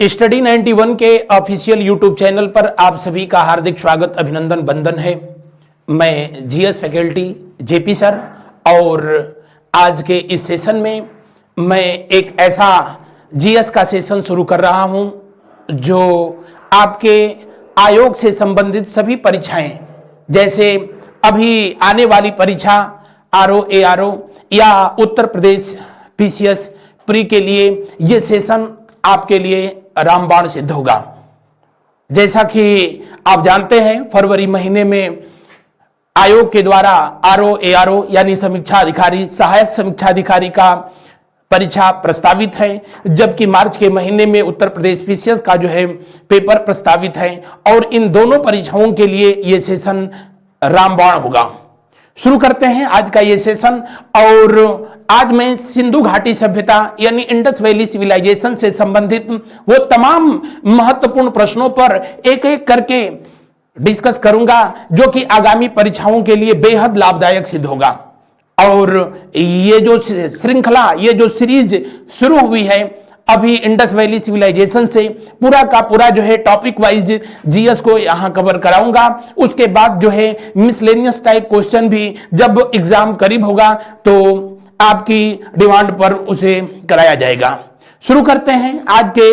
Study 91 के official YouTube channel पर आप सभी का हार्दिक स्वागत, अभिनंदन, वंदन है। मैं जीएस फैकल्टी जेपी सर और आज के इस सेशन में मैं एक ऐसा जीएस का सेशन शुरू कर रहा हूं जो आपके आयोग से संबंधित सभी परीक्षाएं, जैसे अभी आने वाली परीक्षा आरओ एआरओ या उत्तर प्रदेश पीसीएस प्री के लिए ये सेशन आपके लिए रामबाण सिद्ध होगा। जैसा कि आप जानते हैं, फरवरी महीने में आयोग के द्वारा आरओ एआरओ यानी समीक्षा अधिकारी, सहायक समीक्षा अधिकारी का परीक्षा प्रस्तावित है, जबकि मार्च के महीने में उत्तर प्रदेश पीसीएस का जो है पेपर प्रस्तावित है और इन दोनों परीक्षाओं के लिए यह सेशन रामबाण होगा। शुरू करते हैं आज का ये सेशन। और आज मैं सिंधु घाटी सभ्यता यानी इंडस वैली सिविलाइजेशन से संबंधित वो तमाम महत्वपूर्ण प्रश्नों पर एक एक करके डिस्कस करूंगा जो कि आगामी परीक्षाओं के लिए बेहद लाभदायक सिद्ध होगा। और ये जो श्रृंखला, ये जो सीरीज शुरू हुई है अभी इंडस वैली सिविलाइजेशन से, पूरा का पूरा जो है टॉपिक वाइज जीएस को यहां कवर कराऊंगा। उसके बाद जो है मिसलेनियस टाइप क्वेश्चन भी जब एग्जाम करीब होगा तो आपकी डिमांड पर उसे कराया जाएगा। शुरू करते हैं आज के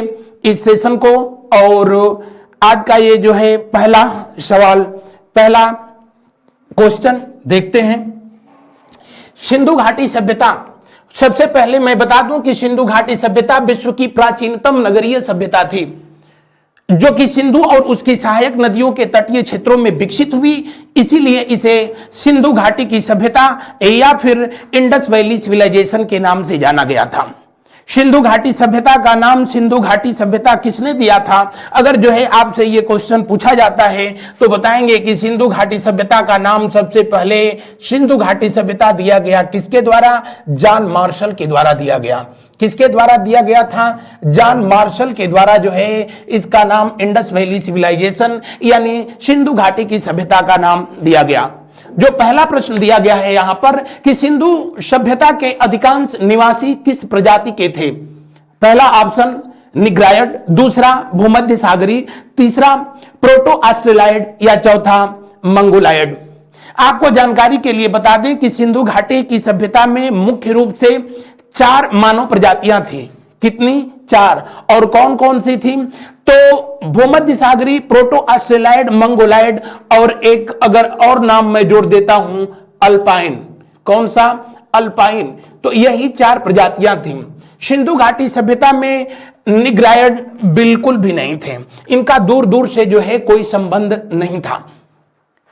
इस सेशन को। और आज का ये जो है पहला सवाल, पहला क्वेश्चन देखते हैं। सिंधु घाटी सभ्यता, सबसे पहले मैं बता दूं कि सिंधु घाटी सभ्यता विश्व की प्राचीनतम नगरीय सभ्यता थी जो कि सिंधु और उसकी सहायक नदियों के तटीय क्षेत्रों में विकसित हुई। इसीलिए इसे सिंधु घाटी की सभ्यता या फिर इंडस वैली सिविलाइजेशन के नाम से जाना गया था। सिंधु घाटी सभ्यता का नाम सिंधु घाटी सभ्यता किसने दिया था? अगर जो है आपसे ये क्वेश्चन पूछा जाता है तो बताएंगे कि सिंधु घाटी सभ्यता का नाम सबसे पहले सिंधु घाटी सभ्यता दिया गया किसके द्वारा? जॉन मार्शल के द्वारा दिया गया। किसके द्वारा दिया गया था? जॉन मार्शल के द्वारा जो है इसका नाम इंडस वैली सिविलाइजेशन यानी सिंधु घाटी की सभ्यता का नाम दिया गया। जो पहला प्रश्न दिया गया है यहां पर कि सिंधु सभ्यता के अधिकांश निवासी किस प्रजाति के थे? पहला ऑप्शन निग्रायड, दूसरा भूमध्य सागरी, तीसरा प्रोटो ऑस्ट्रेलाइड या चौथा मंगोलायड। आपको जानकारी के लिए बता दें कि सिंधु घाटी की सभ्यता में मुख्य रूप से 4 मानव प्रजातियां थी। कितनी? 4। और कौन कौन सी थी? तो भूमध्य सागरी, प्रोटो ऑस्ट्रेलाइड, मंगोलाइड और एक अगर और नाम मैं जोड़ देता हूं, अल्पाइन। कौन सा? अल्पाइन। तो यही 4 प्रजातियां थी। सिंधु घाटी सभ्यता में निग्रायड बिल्कुल भी नहीं थे, इनका दूर दूर से जो है कोई संबंध नहीं था।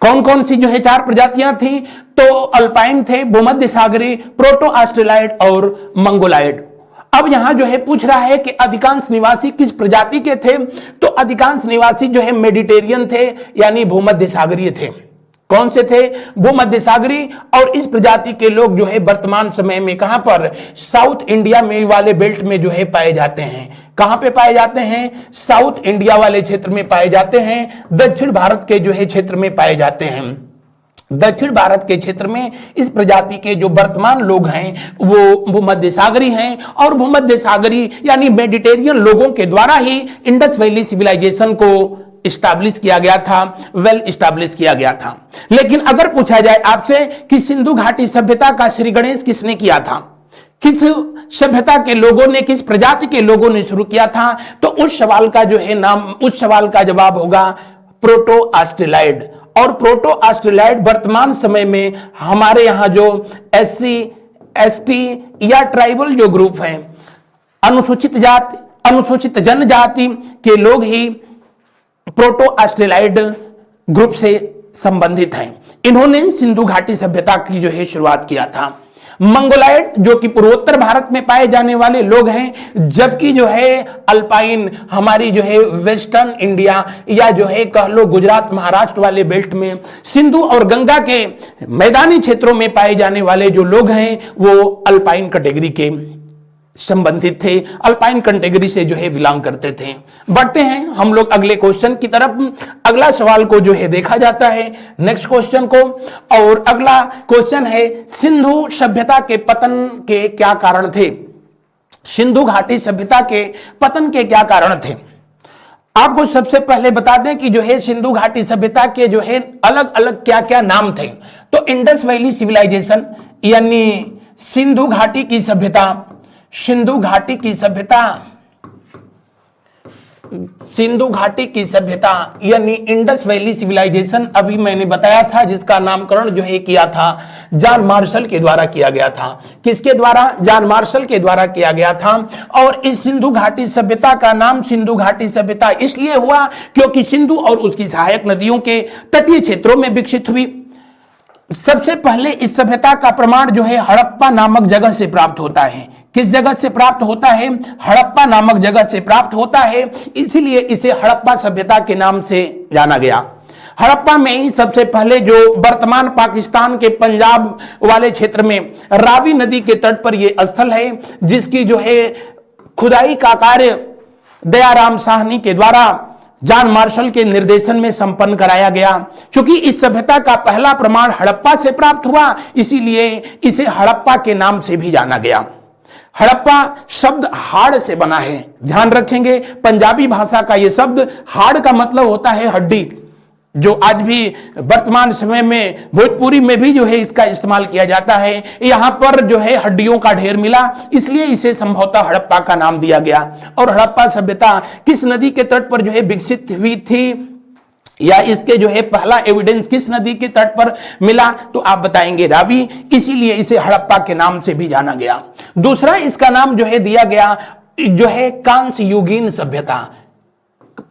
कौन कौन सी जो है 4 प्रजातियां थी? तो अल्पाइन थे, भूमध्य सागरी, प्रोटो ऑस्ट्रेलाइड और मंगोलाइड। अब यहां जो है पूछ रहा है कि अधिकांश निवासी किस प्रजाति के थे? तो अधिकांश निवासी जो है मेडिटेरियन थे यानी भूमध्य सागरीय थे। कौन से थे? भूमध्य सागरी। और इस प्रजाति के लोग जो है वर्तमान समय में कहां पर? साउथ इंडिया में वाले बेल्ट में जो है पाए जाते हैं। कहां पे पाए जाते हैं? साउथ इंडिया वाले क्षेत्र में पाए जाते हैं, दक्षिण भारत के जो है क्षेत्र में पाए जाते हैं। दक्षिण भारत के क्षेत्र में इस प्रजाति के जो वर्तमान लोग हैं वो भूमध्य सागरी हैं और भूमध्य सागरी यानी मेडिटेरियन लोगों के द्वारा ही इंडस वैली सिविलाइजेशन को इस्टेब्लिश किया गया था, वेल इस्टेब्लिश किया गया था। लेकिन अगर पूछा जाए आपसे कि सिंधु घाटी सभ्यता का श्री गणेश किसने किया था, किस सभ्यता के लोगों ने, किस प्रजाति के लोगों ने शुरू किया था, तो उस सवाल का जो है नाम, उस सवाल का जवाब होगा प्रोटो ऑस्ट्रेलाइड। और प्रोटो ऑस्ट्रेलाइड वर्तमान समय में हमारे यहां जो एससी, एसटी या ट्राइबल जो ग्रुप हैं, अनुसूचित जाति, अनुसूचित जनजाति के लोग ही प्रोटो ऑस्ट्रेलाइड ग्रुप से संबंधित हैं। इन्होंने सिंधु घाटी सभ्यता की जो है शुरुआत किया था। मंगोलाइड जो कि पूर्वोत्तर भारत में पाए जाने वाले लोग हैं, जबकि जो है अल्पाइन हमारी जो है वेस्टर्न इंडिया या जो है कह लो गुजरात महाराष्ट्र वाले बेल्ट में सिंधु और गंगा के मैदानी क्षेत्रों में पाए जाने वाले जो लोग हैं वो अल्पाइन कैटेगरी के संबंधित थे, अल्पाइन कैटेगरी से जो है बिलोंग करते थे। बढ़ते हैं हम लोग अगले क्वेश्चन की तरफ। अगला सवाल को जो है देखा जाता है नेक्स्ट क्वेश्चन को, और अगला क्वेश्चन है सिंधु सभ्यता के पतन के क्या कारण थे? सिंधु घाटी सभ्यता के पतन के क्या कारण थे। आपको सबसे पहले बता दें कि जो है सिंधु घाटी सभ्यता के जो है अलग अलग क्या क्या नाम थे। तो इंडस वैली सिविलाइजेशन यानी सिंधु घाटी की सभ्यता, सिंधु घाटी की सभ्यता, सिंधु घाटी की सभ्यता यानी इंडस वैली सिविलाइजेशन अभी मैंने बताया था, जिसका नामकरण जो है किया था जॉन मार्शल के द्वारा किया गया था। किसके द्वारा? जॉन मार्शल के द्वारा किया गया था। और इस सिंधु घाटी सभ्यता का नाम सिंधु घाटी सभ्यता इसलिए हुआ क्योंकि सिंधु और उसकी सहायक नदियों के तटीय क्षेत्रों में विकसित हुई। सबसे पहले इस सभ्यता का प्रमाण जो है हड़प्पा नामक जगह से प्राप्त होता है। किस जगह से प्राप्त होता है? हड़प्पा नामक जगह से प्राप्त होता है, इसीलिए इसे हड़प्पा सभ्यता के नाम से जाना गया। हड़प्पा में ही सबसे पहले जो वर्तमान पाकिस्तान के पंजाब वाले क्षेत्र में रावी नदी के तट पर यह स्थल है, जिसकी जो है खुदाई का कार्य दयाराम साहनी के द्वारा जॉन मार्शल के निर्देशन में संपन्न कराया गया। क्योंकि इस सभ्यता का पहला प्रमाण हड़प्पा से प्राप्त हुआ, इसीलिए इसे हड़प्पा के नाम से भी जाना गया। हड़प्पा शब्द हाड़ से बना है, ध्यान रखेंगे। पंजाबी भाषा का यह शब्द हाड़ का मतलब होता है हड्डी, जो आज भी वर्तमान समय में भोजपुरी में भी जो है इसका इस्तेमाल किया जाता है। यहां पर जो है हड्डियों का ढेर मिला, इसलिए इसे संभवतः हड़प्पा का नाम दिया गया। और हड़प्पा सभ्यता किस नदी के तट पर जो है विकसित हुई थी, या इसके जो है पहला एविडेंस किस नदी के तट पर मिला, तो आप बताएंगे रावी, इसीलिए इसे हड़प्पा के नाम से भी जाना गया। दूसरा इसका नाम जो है दिया गया जो है कांस्य युगीन सभ्यता,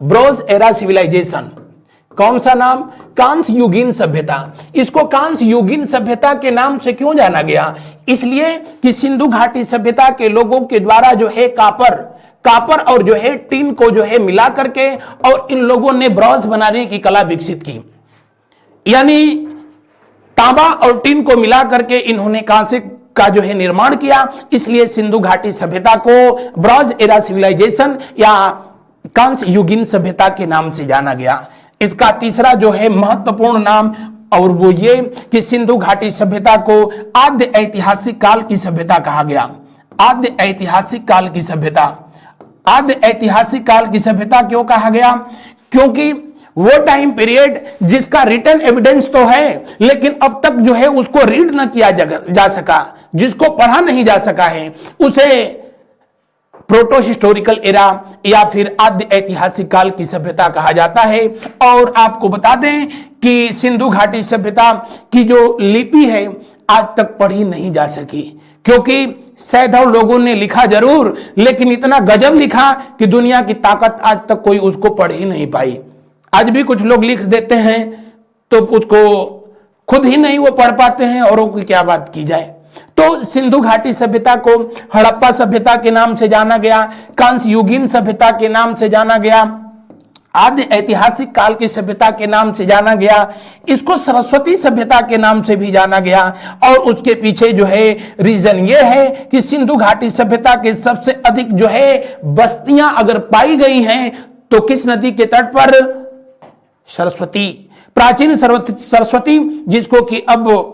ब्रोंज एरा सिविलाइजेशन। कौन सा नाम? कांस्य युगीन सभ्यता। इसको कांस्य युगीन सभ्यता के नाम से क्यों जाना गया? इसलिए कि सिंधु घाटी सभ्यता के लोगों के द्वारा जो है कापर और जो है टीन को जो है मिला करके और इन लोगों ने ब्रॉन्ज बनाने की कला विकसित की, यानी तांबा और टीन को मिला करके इन्होंने कांस्य का जो है निर्माण किया। इसलिए सिंधु घाटी सभ्यता को ब्रॉन्ज एरा सिविलाइजेशन या कांस्य युगीन सभ्यता के नाम से जाना गया। इसका तीसरा जो है महत्वपूर्ण नाम और वो ये कि सिंधु घाटी सभ्यता को आद्य ऐतिहासिक काल की सभ्यता कहा गया। आद्य ऐतिहासिक काल की सभ्यता, आद्य ऐतिहासिक काल की सभ्यता क्यों कहा गया? क्योंकि वो टाइम पीरियड जिसका रिटन एविडेंस तो है, लेकिन अब तक जो है उसको रीड न किया जा सका, जिसको पढ़ा नहीं जा सका है, उसे प्रोटो हिस्टोरिकल एरा या फिर आद्य ऐतिहासिक काल की सभ्यता कहा जाता है। और आपको बता दें कि सिंधु घाटी सभ्यता की जो लिपि है आज तक पढ़ी नहीं जा सकी, क्योंकि सैकड़ों लोगों ने लिखा जरूर, लेकिन इतना गजब लिखा कि दुनिया की ताकत आज तक कोई उसको पढ़ ही नहीं पाई। आज भी कुछ लोग लिख देते हैं तो उसको खुद ही नहीं वो पढ़ पाते हैं, औरों की क्या बात की जाए। तो सिंधु घाटी सभ्यता को हड़प्पा सभ्यता के नाम से जाना गया, कांस्य युगीन सभ्यता के नाम से जाना गया, आद्य ऐतिहासिक काल की सभ्यता के नाम से जाना गया। इसको सरस्वती सभ्यता के नाम से भी जाना गया। और उसके पीछे जो है रीजन ये है कि सिंधु घाटी सभ्यता के सबसे अधिक जो है बस्तियां अगर पाई गई हैं तो किस नदी के तट पर? सरस्वती, प्राचीन सरस्वती, जिसको कि अब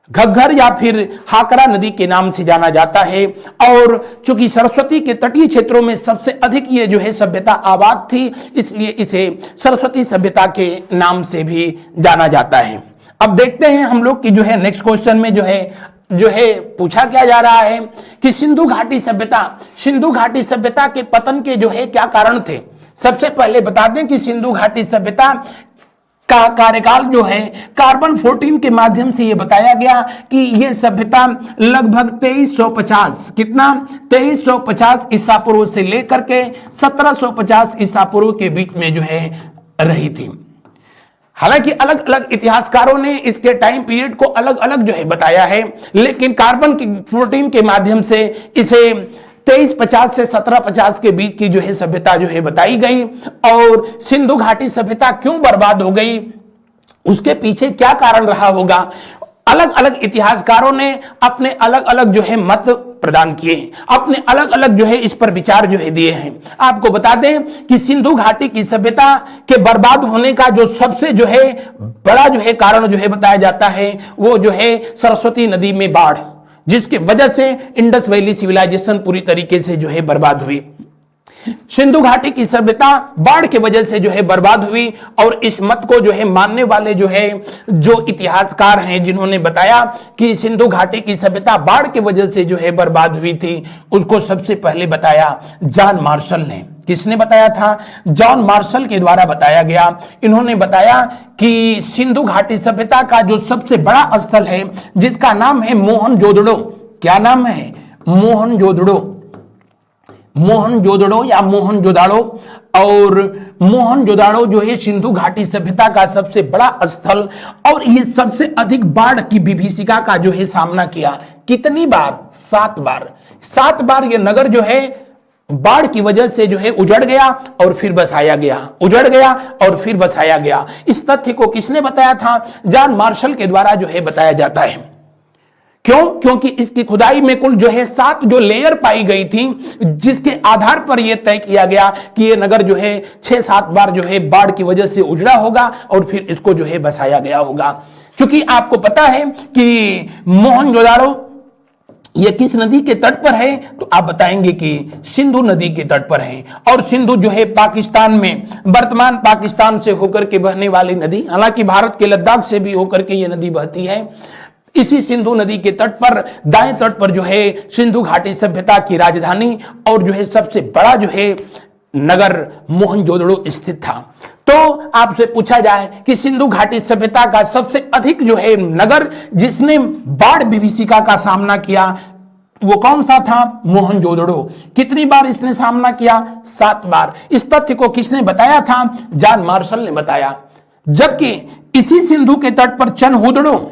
घग्घर या फिर हाकरा नदी के नाम से जाना जाता है। और चूंकि सरस्वती के तटीय क्षेत्रों में सबसे अधिक ये जो है सभ्यता आबाद थी, इसलिए इसे सरस्वती सभ्यता के नाम से भी जाना जाता है। अब देखते हैं हम लोग कि जो है नेक्स्ट क्वेश्चन में जो है पूछा क्या जा रहा है कि सिंधु घाटी सभ्यता के पतन के जो है क्या कारण थे। सबसे पहले बता दें कि सिंधु घाटी सभ्यता का कार्यकाल जो है कार्बन 14 के माध्यम से यह बताया गया कि यह सभ्यता लगभग 2350 कितना 2350 ईसा पूर्व से लेकर के 1750 ईसा पूर्व के बीच में जो है रही थी। हालांकि अलग अलग इतिहासकारों ने इसके टाइम पीरियड को अलग अलग जो है बताया है, लेकिन कार्बन 14 के माध्यम से इसे 2350 से 1750 के बीच की जो है सभ्यता जो है बताई गई। और सिंधु घाटी सभ्यता क्यों बर्बाद हो गई, उसके पीछे क्या कारण रहा होगा, अलग अलग इतिहासकारों ने अपने अलग अलग जो है मत प्रदान किए, अपने अलग अलग जो है इस पर विचार जो है दिए हैं। आपको बता दें कि सिंधु घाटी की सभ्यता के बर्बाद होने का जो सबसे जो है बड़ा जो है कारण जो है बताया जाता है, वो जो है सरस्वती नदी में बाढ़, जिसकी वजह से इंडस वैली सिविलाइजेशन पूरी तरीके से जो है बर्बाद हुई। सिंधु घाटी की सभ्यता बाढ़ की वजह से जो है बर्बाद हुई, और इस मत को जो है मानने वाले जो है जो इतिहासकार हैं जिन्होंने बताया कि सिंधु घाटी की सभ्यता बाढ़ की वजह से जो है बर्बाद हुई थी, उसको सबसे पहले बताया जॉन मार्शल ने। किसने बताया था? जॉन मार्शल के द्वारा बताया गया। इन्होंने बताया कि सिंधु घाटी सभ्यता का जो सबसे बड़ा स्थल है जिसका नाम है मोहनजोदड़ो। क्या नाम है? मोहनजोदड़ो। मोहनजोदड़ो या मोहनजोदाड़ो। और मोहनजोदाड़ो जो है सिंधु घाटी सभ्यता का सबसे बड़ा स्थल, और ये सबसे अधिक बाढ़ की विभीषिका का जो है सामना किया। कितनी बार? 7 बार। 7 बार ये नगर जो है बाढ़ की वजह से जो है उजड़ गया और फिर बसाया गया, उजड़ गया और फिर बसाया गया। इस तथ्य को किसने बताया था? जॉन मार्शल के द्वारा जो है बताया जाता है। क्यों? क्योंकि इसकी खुदाई में कुल जो है 7 जो लेयर पाई गई थी, जिसके आधार पर यह तय किया गया कि यह नगर जो है 6-7 बार जो है बाढ़ की वजह से उजड़ा होगा और फिर इसको जो है बसाया गया होगा। क्योंकि आपको पता है कि मोहनजोदाड़ो ये किस नदी के तट पर है, तो आप बताएंगे कि सिंधु नदी के तट पर है। और सिंधु जो है पाकिस्तान में, वर्तमान पाकिस्तान से होकर के बहने वाली नदी, हालांकि भारत के लद्दाख से भी होकर के ये नदी बहती है। इसी सिंधु नदी के तट पर, दाएं तट पर जो है सिंधु घाटी सभ्यता की राजधानी और जो है सबसे बड़ा जो है नगर मोहनजोदड़ो स्थित था। तो आपसे पूछा जाए कि सिंधु घाटी सभ्यता का सबसे अधिक जो है नगर जिसने बाढ़ विभीषिका का सामना किया, वो कौन सा था? मोहनजोदड़ो। कितनी बार इसने सामना किया? 7 बार। इस तथ्य को किसने बताया था? जॉन मार्शल ने बताया। जबकि इसी सिंधु के तट पर चनहुदड़ो,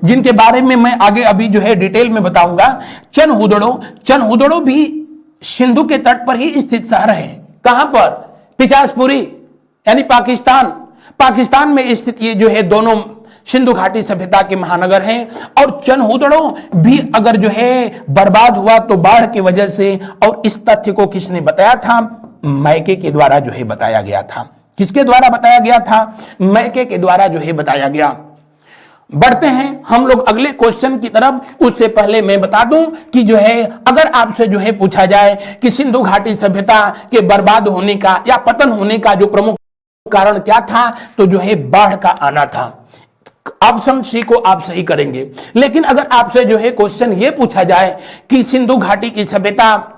जिनके बारे में मैं आगे अभी जो है डिटेल में बताऊंगा। चनहुदड़ो भी सिंधु के तट पर ही स्थित शहर है। कहां पर? पिचासपुरी, यानी पाकिस्तान में स्थित ये जो है दोनों सिंधु घाटी सभ्यता के महानगर हैं। और चनहुदड़ो भी अगर जो है बर्बाद हुआ तो बाढ़ की वजह से, और इस तथ्य को किसने बताया था? मैके के द्वारा जो है बताया गया था। किसके द्वारा बताया गया था? मैके के द्वारा जो है बताया गया। बढ़ते हैं हम लोग अगले क्वेश्चन की तरफ। उससे पहले मैं बता दूं कि जो है अगर आपसे जो है पूछा जाए कि सिंधु घाटी सभ्यता के बर्बाद होने का या पतन होने का जो प्रमुख कारण क्या था, तो जो है बाढ़ का आना था। ऑप्शन सी को आप सही करेंगे। लेकिन अगर आपसे जो है क्वेश्चन ये पूछा जाए कि सिंधु घाटी की सभ्यता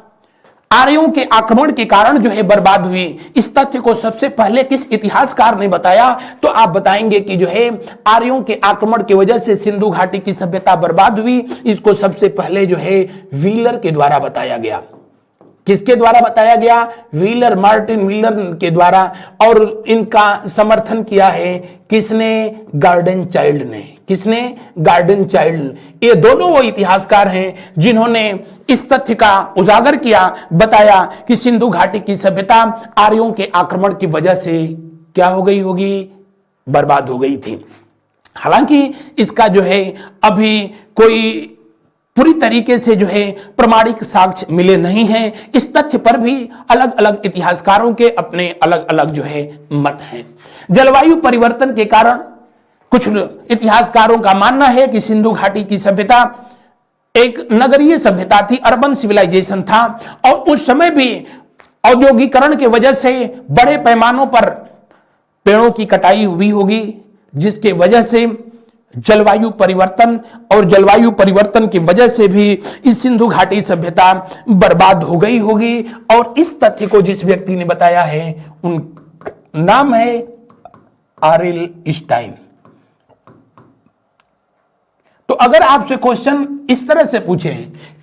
आर्यों के आक्रमण के कारण जो है बर्बाद हुई, इस तथ्य को सबसे पहले किस इतिहासकार ने बताया, तो आप बताएंगे कि जो है आर्यों के आक्रमण की वजह से सिंधु घाटी की सभ्यता बर्बाद हुई। इसको सबसे पहले जो है व्हीलर के द्वारा बताया गया। किसके द्वारा बताया गया? व्हीलर, मार्टिन व्हीलर के द्वारा। और इनका समर्थन किया है किसने? गार्डन चाइल्ड ने। किसने? Garden child. ये दोनों वो इतिहासकार हैं जिन्होंने इस तथ्य का उजागर किया, बताया कि सिंधु घाटी की सभ्यता आर्यों के आक्रमण की वजह से क्या हो गई होगी? बर्बाद हो गई थी। हालांकि इसका जो है अभी कोई पूरी तरीके से जो है प्रमाणिक साक्ष्य मिले नहीं हैं। इस तथ्य पर भी अलग अलग इतिहासकारों के अपने अलग अलग जो है मत हैं। जलवायु परिवर्तन के कारण कुछ इतिहासकारों का मानना है कि सिंधु घाटी की सभ्यता एक नगरीय सभ्यता थी, अर्बन सिविलाइजेशन था। और उस समय भी औद्योगिकरण की वजह से बड़े पैमानों पर पेड़ों की कटाई हुई होगी, जिसके वजह से जलवायु परिवर्तन, और जलवायु परिवर्तन की वजह से भी इस सिंधु घाटी सभ्यता बर्बाद हो गई होगी। और इस तथ्य को जिस व्यक्ति ने बताया है, उन नाम है आरएल स्टाइन। तो अगर आपसे क्वेश्चन इस तरह से पूछे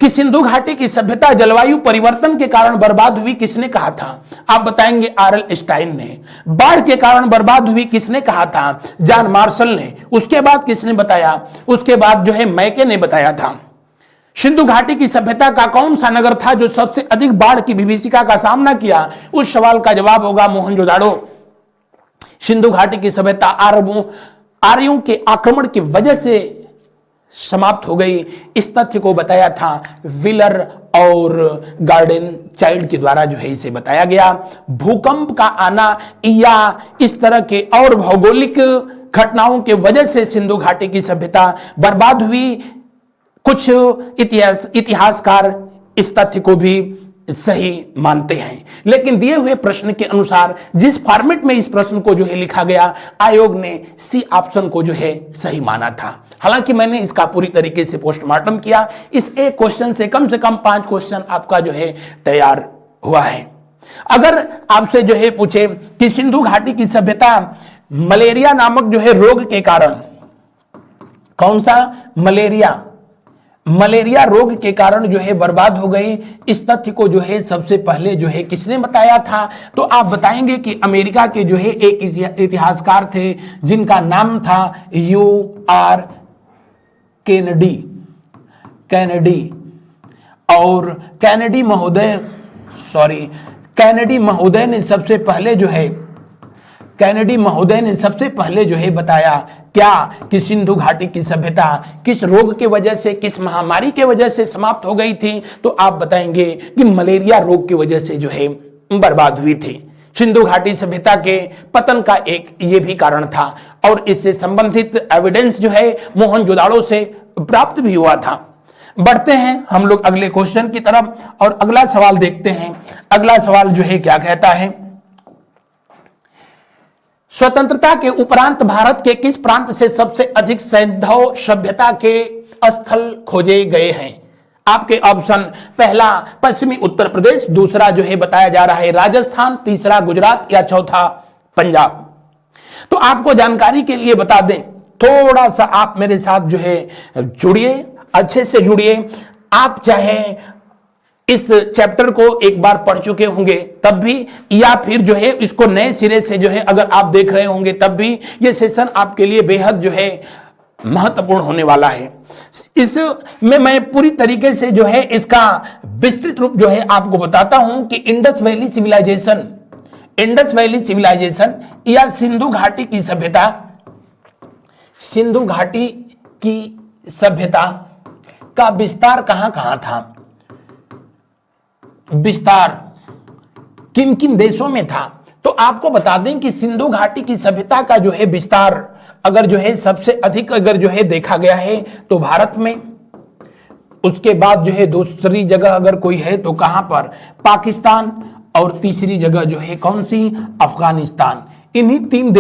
कि सिंधु घाटी की सभ्यता जलवायु परिवर्तन के कारण बर्बाद हुई, किसने कहा था? आप बताएंगे आरएल स्टाइन ने। बाढ़ के कारण बर्बाद हुई, किसने कहा था? जॉन मार्शल ने। उसके बाद किसने बताया? उसके बाद जो है मैके ने बताया था। सिंधु घाटी की सभ्यता का कौन सा नगर था जो सबसे अधिक बाढ़ की विभीषिका का सामना किया? उस सवाल का जवाब होगा मोहनजोदाड़ो। सिंधु घाटी की सभ्यता आर्यों के आक्रमण की वजह से समाप्त हो गई, इस तथ्य को बताया था व्हीलर और गार्डन चाइल्ड के द्वारा जो है इसे बताया गया। भूकंप का आना या इस तरह के और भौगोलिक घटनाओं के वजह से सिंधु घाटी की सभ्यता बर्बाद हुई, कुछ इतिहासकार इस तथ्य को भी सही मानते हैं। लेकिन दिए हुए प्रश्न के अनुसार जिस फॉर्मेट में इस प्रश्न को जो है लिखा गया, आयोग ने सी ऑप्शन को जो है सही माना था। हालांकि मैंने इसका पूरी तरीके से पोस्टमार्टम किया, इस एक क्वेश्चन से कम 5 क्वेश्चन आपका जो है तैयार हुआ है। अगर आपसे जो है पूछे कि सिंधु घाटी की सभ्यता मलेरिया नामक जो है रोग के कारण, कौन सा मलेरिया रोग के कारण जो है बर्बाद हो गई, इस तथ्य को जो है सबसे पहले जो है किसने बताया था? तो आप बताएंगे कि अमेरिका के जो है एक इतिहासकार थे जिनका नाम था U.R. कैनेडी। और कैनेडी महोदय ने सबसे पहले जो है बताया क्या कि सिंधु घाटी की सभ्यता किस रोग के वजह से, किस महामारी के वजह से समाप्त हो गई थी? तो आप बताएंगे कि मलेरिया रोग की वजह से जो है बर्बाद हुई थी। सिंधु घाटी सभ्यता के पतन का एक ये भी कारण था और इससे संबंधित एविडेंस जो है मोहनजोदाड़ो से प्राप्त भी हुआ था। बढ़ते हैं हम लोग अगले क्वेश्चन की तरफ और अगला सवाल देखते हैं। अगला सवाल जो है क्या कहता है, स्वतंत्रता के उपरांत भारत के किस प्रांत से सबसे अधिक सैंधव सभ्यता के स्थल खोजे गए हैं? आपके ऑप्शन, पहला पश्चिमी उत्तर प्रदेश, दूसरा जो है बताया जा रहा है राजस्थान, तीसरा गुजरात या चौथा पंजाब। तो आपको जानकारी के लिए बता दें, थोड़ा सा आप मेरे साथ जो है जुड़िए, अच्छे से जुड़िए। आप चाहे इस चैप्टर को एक बार पढ़ चुके होंगे तब भी, या फिर जो है इसको नए सिरे से जो है अगर आप देख रहे होंगे तब भी, ये सेशन आपके लिए बेहद जो है महत्वपूर्ण होने वाला है। इसमें मैं पूरी तरीके से जो है इसका विस्तृत रूप जो है आपको बताता हूं कि इंडस वैली सिविलाइजेशन या सिंधु घाटी की सभ्यता का विस्तार कहां था, विस्तार किन किन देशों में था। तो आपको बता दें कि सिंधु घाटी की सभ्यता का जो है विस्तार अगर जो है सबसे अधिक अगर जो है देखा गया है तो भारत में, उसके बाद जो है दूसरी जगह अगर कोई है तो कहां पर, पाकिस्तान, और तीसरी जगह जो है कौन सी, अफगानिस्तान। इन्हीं तीन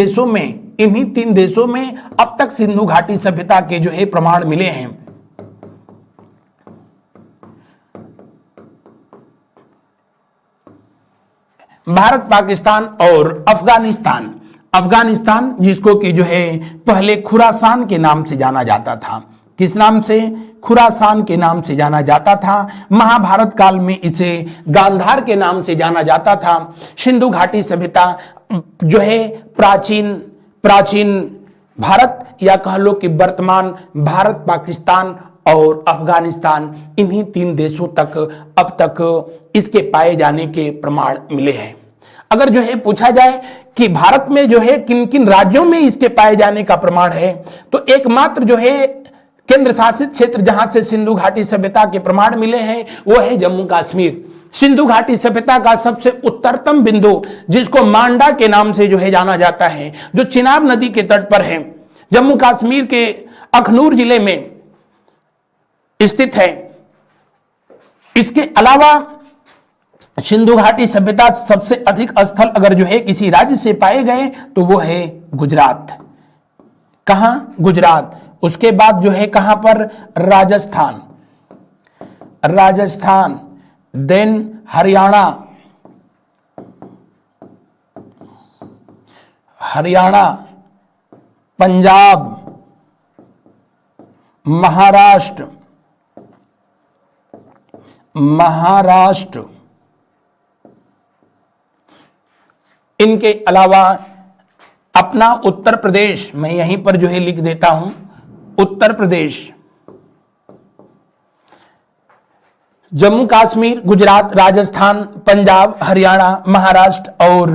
देशों में अब तक सिंधु घाटी सभ्यता के जो है प्रमाण मिले हैं। भारत, पाकिस्तान और अफगानिस्तान जिसको कि जो है पहले खुरासान के नाम से जाना जाता था। किस नाम से? खुरासान के नाम से जाना जाता था। महाभारत काल में इसे गांधार के नाम से जाना जाता था। सिंधु घाटी सभ्यता जो है प्राचीन भारत या कह लो कि वर्तमान भारत, पाकिस्तान और अफगानिस्तान, इन्हीं तीन देशों तक अब तक इसके पाए जाने के प्रमाण मिले हैं। अगर जो है पूछा जाए कि भारत में जो है किन किन राज्यों में इसके पाए जाने का प्रमाण है, तो एकमात्र जो है केंद्र शासित क्षेत्र जहां से सिंधु घाटी सभ्यता के प्रमाण मिले हैं वो है जम्मू कश्मीर। सिंधु घाटी सभ्यता का सबसे उत्तरतम बिंदु, जिसको मांडा के नाम से जो है जाना जाता है, जो चिनाब नदी के तट पर है, जम्मू कश्मीर के अखनूर जिले में स्थित है। इसके अलावा सिंधु घाटी सभ्यता सबसे अधिक स्थल अगर जो है किसी राज्य से पाए गए तो वो है गुजरात। कहां? गुजरात। उसके बाद जो है कहां पर? राजस्थान, देन हरियाणा, पंजाब, महाराष्ट्र। इनके अलावा अपना उत्तर प्रदेश, मैं यहीं पर जो है लिख देता हूं, उत्तर प्रदेश, जम्मू कश्मीर, गुजरात, राजस्थान, पंजाब, हरियाणा, महाराष्ट्र और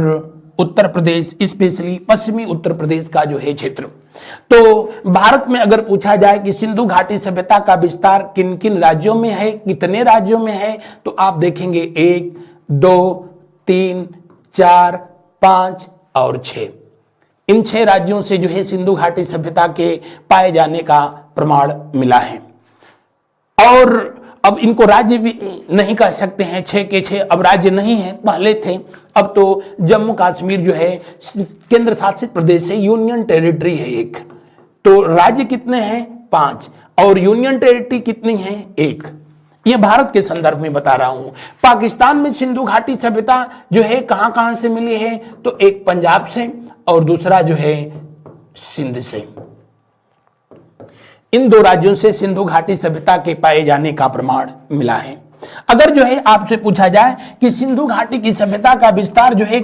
उत्तर प्रदेश, स्पेशली पश्चिमी उत्तर प्रदेश का जो है क्षेत्र। तो भारत में अगर पूछा जाए कि सिंधु घाटी सभ्यता का विस्तार किन किन राज्यों में है, कितने राज्यों में है, तो आप देखेंगे 1, 2, 3, 4, 5 और 6। इन 6 राज्यों से जो है सिंधु घाटी सभ्यता के पाए जाने का प्रमाण मिला है। और अब इनको राज्य भी नहीं कह सकते हैं, 6 के 6 अब राज्य नहीं है, पहले थे। अब तो जम्मू कश्मीर जो है केंद्र शासित प्रदेश है, यूनियन टेरिटरी है एक। तो राज्य कितने हैं? 5 और यूनियन टेरिटरी कितनी है? 1। ये भारत के संदर्भ में बता रहा हूं। पाकिस्तान में सिंधु घाटी सभ्यता जो है कहां कहां से मिली है? तो एक पंजाब से और दूसरा जो है सिंध से। इन 2 राज्यों से सिंधु घाटी सभ्यता के पाए जाने का प्रमाण मिला है। अगर जो है आपसे पूछा जाए कि सिंधु घाटी की सभ्यता का विस्तार जो है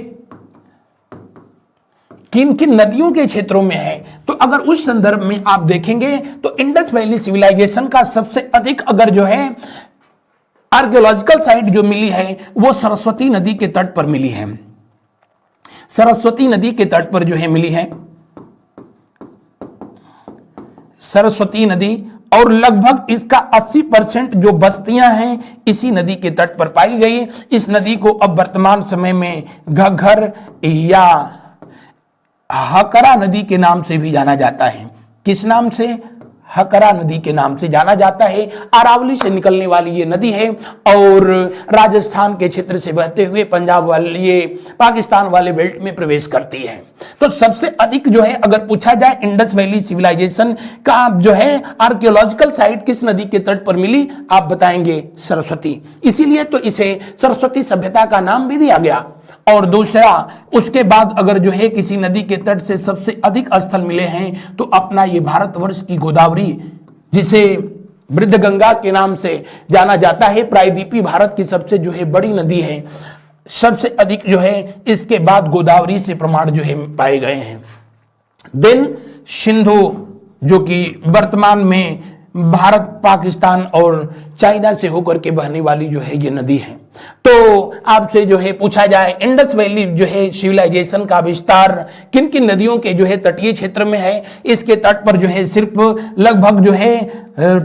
किन किन नदियों के क्षेत्रों में है, तो अगर उस संदर्भ में आप देखेंगे तो इंडस वैली सिविलाइजेशन का सबसे अधिक अगर जो है आर्कियोलॉजिकल साइट जो मिली है वो सरस्वती नदी के तट पर मिली है। सरस्वती नदी के तट पर जो है मिली है सरस्वती नदी, और लगभग इसका 80% जो बस्तियां हैं इसी नदी के तट पर पाई गई। इस नदी को अब वर्तमान समय में घग्गर या हकरा नदी के नाम से भी जाना जाता है। किस नाम से? हकरा नदी के नाम से जाना जाता है। अरावली से निकलने वाली ये नदी है और राजस्थान के क्षेत्र से बहते हुए पंजाब वाले ये पाकिस्तान वाले बेल्ट में प्रवेश करती है। तो सबसे अधिक जो है अगर पूछा जाए इंडस वैली सिविलाइजेशन का जो है आर्कियोलॉजिकल साइट किस नदी के तट पर मिली, आप बताएंगे सरस्वती। इसीलिए तो इसे सरस्वती सभ्यता का नाम भी दिया गया। और दूसरा, उसके बाद अगर जो है किसी नदी के तट से सबसे अधिक स्थल मिले हैं तो अपना ये भारतवर्ष की गोदावरी, जिसे वृद्ध गंगा के नाम से जाना जाता है, प्रायद्वीपीय भारत की सबसे जो है बड़ी नदी है, सबसे अधिक जो है इसके बाद गोदावरी से प्रमाण जो है पाए गए हैं। देन सिंधु, जो कि वर्तमान में भारत, पाकिस्तान और चाइना से होकर के बहने वाली जो है ये नदी है। तो आपसे जो है पूछा जाए इंडस वैली जो है सिविलाइजेशन का विस्तार किन किन नदियों के जो है तटीय क्षेत्र में है, इसके तट पर जो है सिर्फ लगभग जो है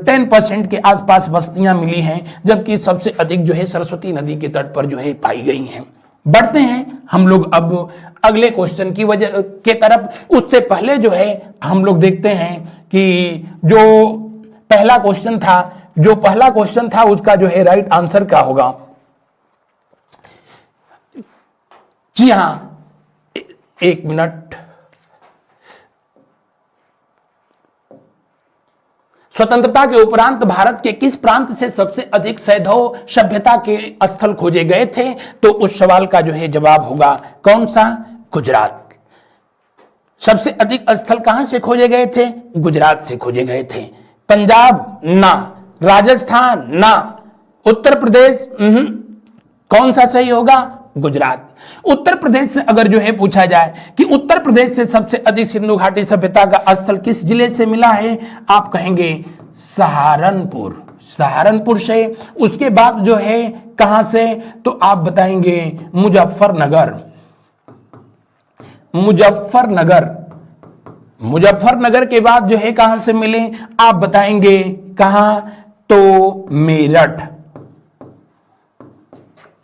10% के आसपास बस्तियां मिली हैं, जबकि सबसे अधिक जो है सरस्वती नदी के तट पर जो है पाई गई हैं। बढ़ते हैं हम लोग अब अगले क्वेश्चन की वजह के तरफ। उससे पहले जो है हम लोग देखते हैं कि जो पहला क्वेश्चन था उसका जो है राइट आंसर क्या होगा। जी हां, 1 मिनट। स्वतंत्रता के उपरांत भारत के किस प्रांत से सबसे अधिक सैंधव सभ्यता के स्थल खोजे गए थे? तो उस सवाल का जो है जवाब होगा कौन सा? गुजरात। सबसे अधिक स्थल कहां से खोजे गए थे? गुजरात से खोजे गए थे। पंजाब ना, राजस्थान ना, उत्तर प्रदेश कौन सा सही होगा? गुजरात। उत्तर प्रदेश से अगर जो है पूछा जाए कि उत्तर प्रदेश से सबसे अधिक सिंधु घाटी सभ्यता का स्थल किस जिले से मिला है, आप कहेंगे सहारनपुर। सहारनपुर से। उसके बाद जो है कहां से, तो आप बताएंगे मुजफ्फरनगर। मुजफ्फरनगर के बाद जो है कहां से मिले, आप बताएंगे कहां, तो मेरठ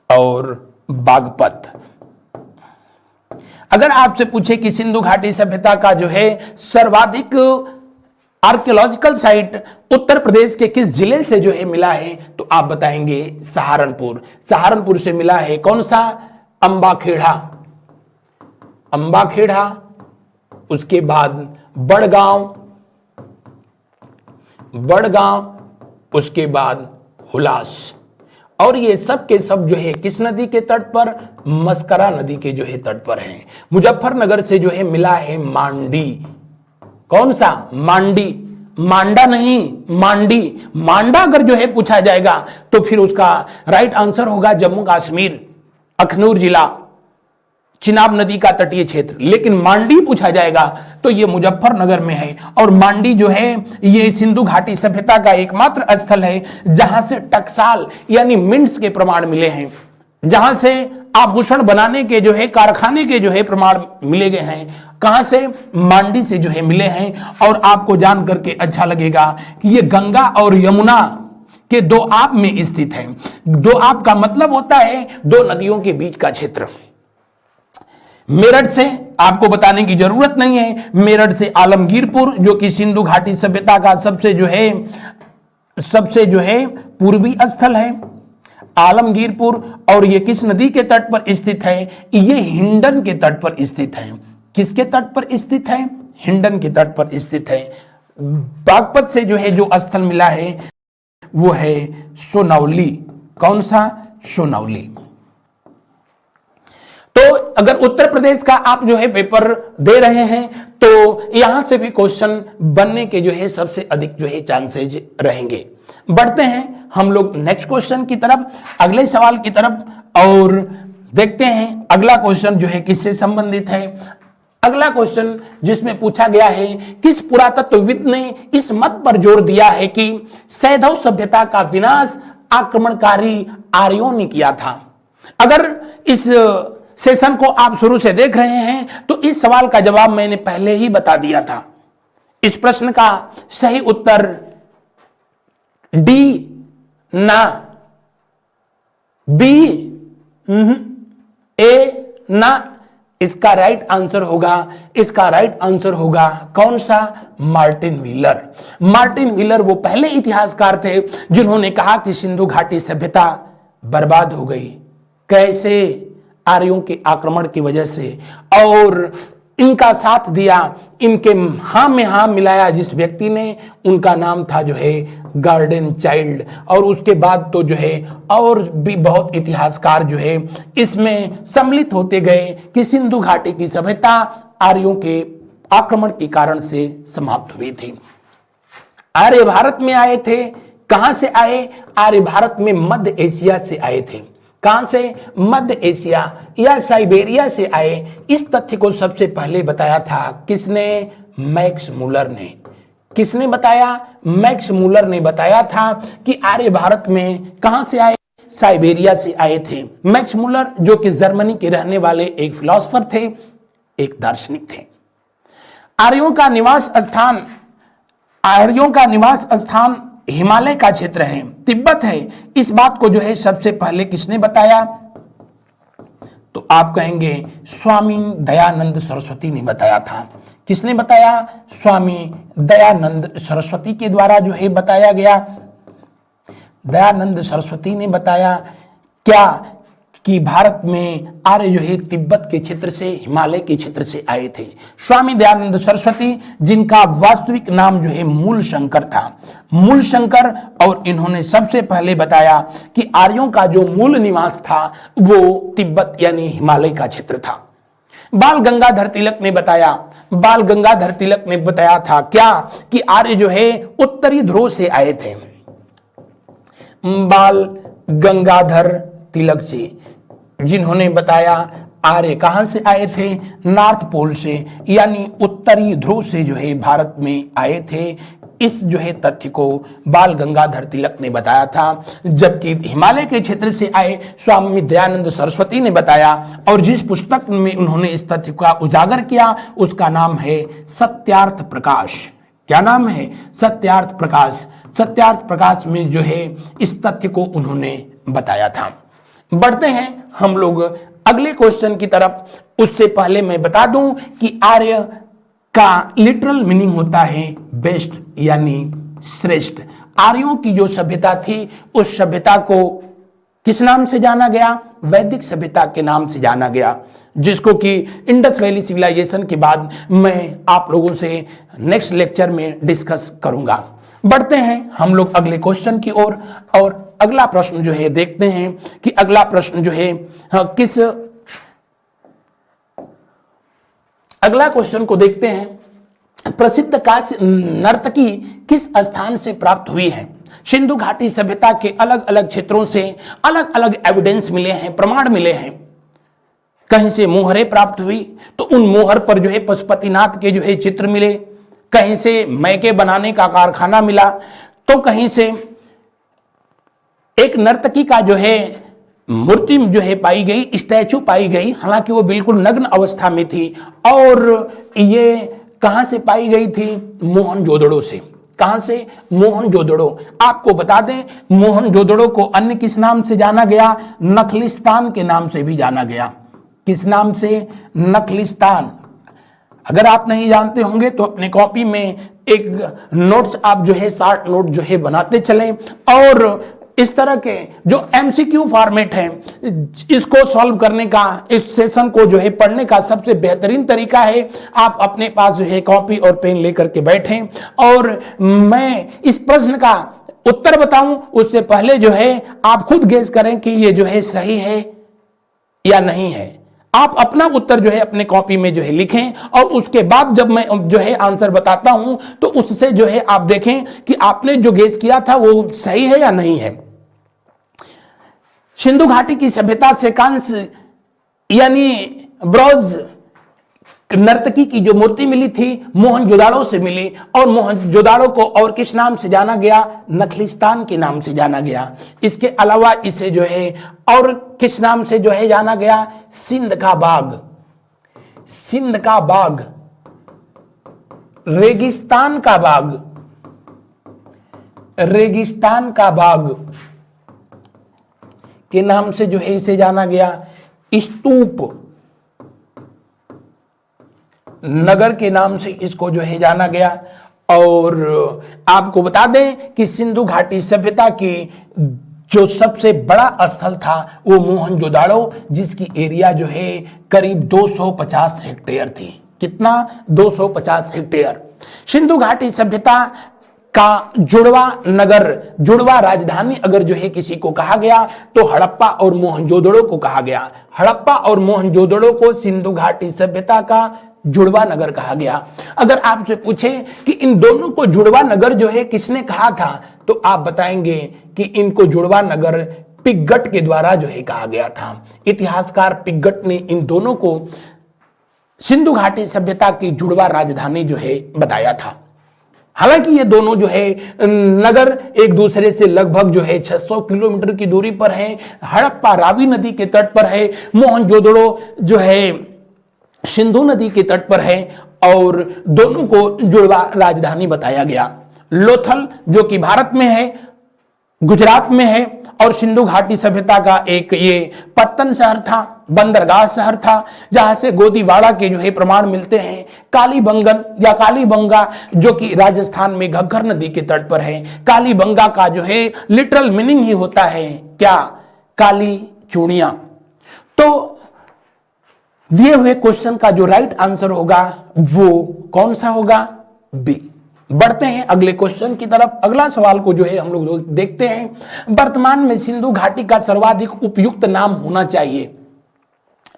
और बागपत। अगर आपसे पूछे कि सिंधु घाटी सभ्यता का जो है सर्वाधिक आर्कियोलॉजिकल साइट उत्तर प्रदेश के किस जिले से जो है मिला है, तो आप बताएंगे सहारनपुर। सहारनपुर से मिला है कौन सा? अंबाखेड़ा। उसके बाद बड़गांव, उसके बाद हुलास। और ये सब के सब जो है किस नदी के तट पर? मस्करा नदी के जो है तट पर है। मुजफ्फरनगर से जो है मिला है मांडी। कौन सा? मांडी। मांडा नहीं, मांडी। मांडा अगर जो है पूछा जाएगा तो फिर उसका राइट आंसर होगा जम्मू कश्मीर, अखनूर जिला, चिनाब नदी का तटीय क्षेत्र। लेकिन मांडी पूछा जाएगा तो ये मुजफ्फरनगर में है। और मांडी जो है ये सिंधु घाटी सभ्यता का एकमात्र स्थल है जहां से टकसाल यानी मिंट्स के प्रमाण मिले हैं, जहां से आभूषण बनाने के जो है कारखाने के जो है प्रमाण मिले गए हैं। कहां से? मांडी से जो है मिले हैं। और आपको जान करके अच्छा लगेगा कि ये गंगा और यमुना के दोआब में स्थित है। दोआब का मतलब होता है दो नदियों के बीच का क्षेत्र। मेरठ से आपको बताने की जरूरत नहीं है, मेरठ से आलमगीरपुर जो कि सिंधु घाटी सभ्यता का सबसे जो है पूर्वी स्थल है आलमगीरपुर। और ये किस नदी के तट पर स्थित है? ये हिंडन के तट पर स्थित है। किसके तट पर स्थित है? हिंडन के तट पर स्थित है। बागपत से जो स्थल मिला है वो है सोनौली। कौन सा? सोनौली। तो अगर उत्तर प्रदेश का आप पेपर दे रहे हैं तो यहां से भी क्वेश्चन बनने के सबसे अधिक चांसेज रहेंगे। बढ़ते हैं हम लोग नेक्स्ट क्वेश्चन की तरफ, अगले सवाल की तरफ, और देखते हैं अगला क्वेश्चन किससे संबंधित है। अगला क्वेश्चन जिसमें पूछा गया है, किस पुरातत्वविद ने इस मत पर जोर दिया है कि सैंधव सभ्यता का विनाश आक्रमणकारी आर्यों ने किया था? अगर इस सेशन को आप शुरू से देख रहे हैं तो इस सवाल का जवाब मैंने पहले ही बता दिया था। इस प्रश्न का सही उत्तर डी ना, बी ए ना, इसका राइट आंसर होगा कौन सा? Martin wheeler. मार्टिन व्हीलर वो पहले इतिहासकार थे जिन्होंने कहा कि सिंधु घाटी सभ्यता बर्बाद हो गई। कैसे? आर्यों के आक्रमण की वजह से। और इनका साथ दिया, इनके हां में हां मिलाया जिस व्यक्ति ने, उनका नाम था गार्डन चाइल्ड। और उसके बाद तो और भी बहुत इतिहासकार इसमें सम्मिलित होते गए कि सिंधु घाटी की सभ्यता आर्यों के आक्रमण के कारण से समाप्त हुई थी। आर्य भारत में आए थे। कहां से आए? आर्य भारत में मध्य एशिया से आए थे। कहां से? मध्य एशिया या साइबेरिया से आए। इस तथ्य को सबसे पहले बताया था किसने? मैक्स मूलर ने। किसने बताया? मैक्स मूलर ने बताया था कि आर्य भारत में कहां से आए? साइबेरिया से आए थे। मैक्स मूलर जो कि जर्मनी के रहने वाले एक फिलोसोफर थे, एक दार्शनिक थे। आर्यों का निवास स्थान हिमालय का क्षेत्र है, तिब्बत है। इस बात को सबसे पहले किसने बताया? तो आप कहेंगे स्वामी दयानंद सरस्वती ने बताया था। किसने बताया? स्वामी दयानंद सरस्वती के द्वारा बताया गया। दयानंद सरस्वती ने बताया क्या कि भारत में आर्य तिब्बत के क्षेत्र से, हिमालय के क्षेत्र से आए थे। स्वामी दयानंद सरस्वती, जिनका वास्तविक नाम मूल शंकर था, मूल शंकर। और इन्होंने सबसे पहले बताया कि आर्यों का जो मूल निवास था वो तिब्बत यानी हिमालय का क्षेत्र था। बाल गंगाधर तिलक ने बताया था क्या कि आर्य उत्तरी ध्रुव से आए थे। बाल गंगाधर तिलक जी, जिन्होंने बताया आर्य कहां से आए थे? नॉर्थ पोल से यानी उत्तरी ध्रुव से भारत में आए थे। इस तथ्य को बाल गंगाधर तिलक ने बताया था। जबकि हिमालय के क्षेत्र से आए स्वामी दयानंद सरस्वती ने बताया, और जिस पुस्तक में उन्होंने इस तथ्य का उजागर किया उसका नाम है सत्यार्थ प्रकाश। क्या नाम है? सत्यार्थ प्रकाश। सत्यार्थ प्रकाश में इस तथ्य को उन्होंने बताया था। बढ़ते हैं हम लोग अगले क्वेश्चन की तरफ। उससे पहले मैं बता दूं कि आर्य का लिटरल मीनिंग होता है बेस्ट यानी श्रेष्ठ। आर्यों की जो सभ्यता थी उस सभ्यता को किस नाम से जाना गया? वैदिक सभ्यता के नाम से जाना गया, जिसको कि इंडस वैली सिविलाइजेशन के बाद मैं आप लोगों से नेक्स्ट लेक्चर में डिस्कस करूंगा। बढ़ते हैं हम लोग अगले क्वेश्चन की ओर, और अगला प्रश्न देखते हैं कि अगला प्रश्न किस, अगला क्वेश्चन को देखते हैं। प्रसिद्ध कांस्य नर्तकी किस स्थान से प्राप्त हुई है? सिंधु घाटी सभ्यता के अलग अलग क्षेत्रों से अलग अलग एविडेंस मिले हैं, प्रमाण मिले हैं। कहीं से मोहरें प्राप्त हुई तो उन मोहर पर पशुपतिनाथ के चित्र मिले, कहीं से मैके बनाने का कारखाना मिला, तो कहीं से एक नर्तकी का मूर्ति पाई गई, स्टैचू पाई गई। हालांकि वो बिल्कुल नग्न अवस्था में थी, और ये कहां से पाई गई थी? मोहनजोदड़ो से। कहां से? मोहनजोदड़ो। आपको बता दें मोहनजोदड़ो को अन्य किस नाम से जाना गया? नखलिस्तान के नाम से भी जाना गया। किस नाम से? नखलिस्तान। अगर आप नहीं जानते होंगे तो अपने कॉपी में एक नोट्स आप जो है शॉर्ट नोट जो है बनाते चलें, और इस तरह के जो एमसीक्यू फॉर्मेट है इसको सॉल्व करने का, इस सेशन को जो है पढ़ने का सबसे बेहतरीन तरीका है आप अपने पास जो है कॉपी और पेन लेकर के बैठें, और मैं इस प्रश्न का उत्तर बताऊं उससे पहले जो है आप खुद गेस करें कि ये जो है सही है या नहीं है। आप अपना उत्तर जो है अपने कॉपी में जो है लिखें, और उसके बाद जब मैं जो है आंसर बताता हूं तो उससे जो है आप देखें कि आपने जो गेस किया था वो सही है या नहीं है। सिंधु घाटी की सभ्यता से कांस्य यानी ब्रॉन्ज नर्तकी की जो मूर्ति मिली थी मोहनजोदाड़ो से मिली, और मोहनजोदाड़ो को और किस नाम से जाना गया? नखलिस्तान के नाम से जाना गया। इसके अलावा इसे जो है और किस नाम से जो है जाना गया? सिंध का बाग। सिंध का बाग, रेगिस्तान का बाग, रेगिस्तान का बाग के नाम से जो है इसे जाना गया। स्तूप नगर के नाम से इसको जो है जाना गया। और आपको बता दें कि सिंधु घाटी सभ्यता की जो सबसे बड़ा स्थल था वो मोहनजोदाड़ो, जिसकी एरिया जो है करीब 250 हेक्टेयर थी। कितना? 250 हेक्टेयर। सिंधु घाटी सभ्यता का जुड़वा नगर, जुड़वा राजधानी अगर जो है किसी को कहा गया तो हड़प्पा और मोहनजोदड़ो को कहा गया। हड़प्पा और मोहनजोदड़ो को सिंधु घाटी सभ्यता का जुड़वा नगर कहा गया। अगर आपसे पूछे कि इन दोनों को जुड़वा नगर जो है किसने कहा था, तो आप बताएंगे कि इनको जुड़वा नगर पिग्गट के द्वारा जो है कहा गया था। इतिहासकार पिग्गट ने इन दोनों को सिंधु घाटी सभ्यता की जुड़वा राजधानी जो है बताया था। हालांकि ये दोनों जो है नगर एक दूसरे से लगभग जो है 600 किलोमीटर की दूरी पर है। हड़प्पा रावी नदी के तट पर है, मोहनजोदड़ो जो है सिंधु नदी के तट पर है, और दोनों को जुड़वा राजधानी बताया गया। लोथल जो कि भारत में है, गुजरात में है, और सिंधु घाटी सभ्यता का एक ये पत्तन शहर था, बंदरगाह शहर था, जहां से गोदीवाड़ा के जो है प्रमाण मिलते हैं। कालीबंगन या कालीबंगा जो कि राजस्थान में घग्गर नदी के तट पर है। कालीबंगा का जो है लिटरल मीनिंग ही होता है क्या? काली चूड़ियां। तो दिए हुए क्वेश्चन का जो राइट आंसर होगा वो कौन सा होगा? बी। बढ़ते हैं अगले क्वेश्चन की तरफ। अगला सवाल को जो है हम लोग देखते हैं। वर्तमान में सिंधु घाटी का सर्वाधिक उपयुक्त नाम होना चाहिए।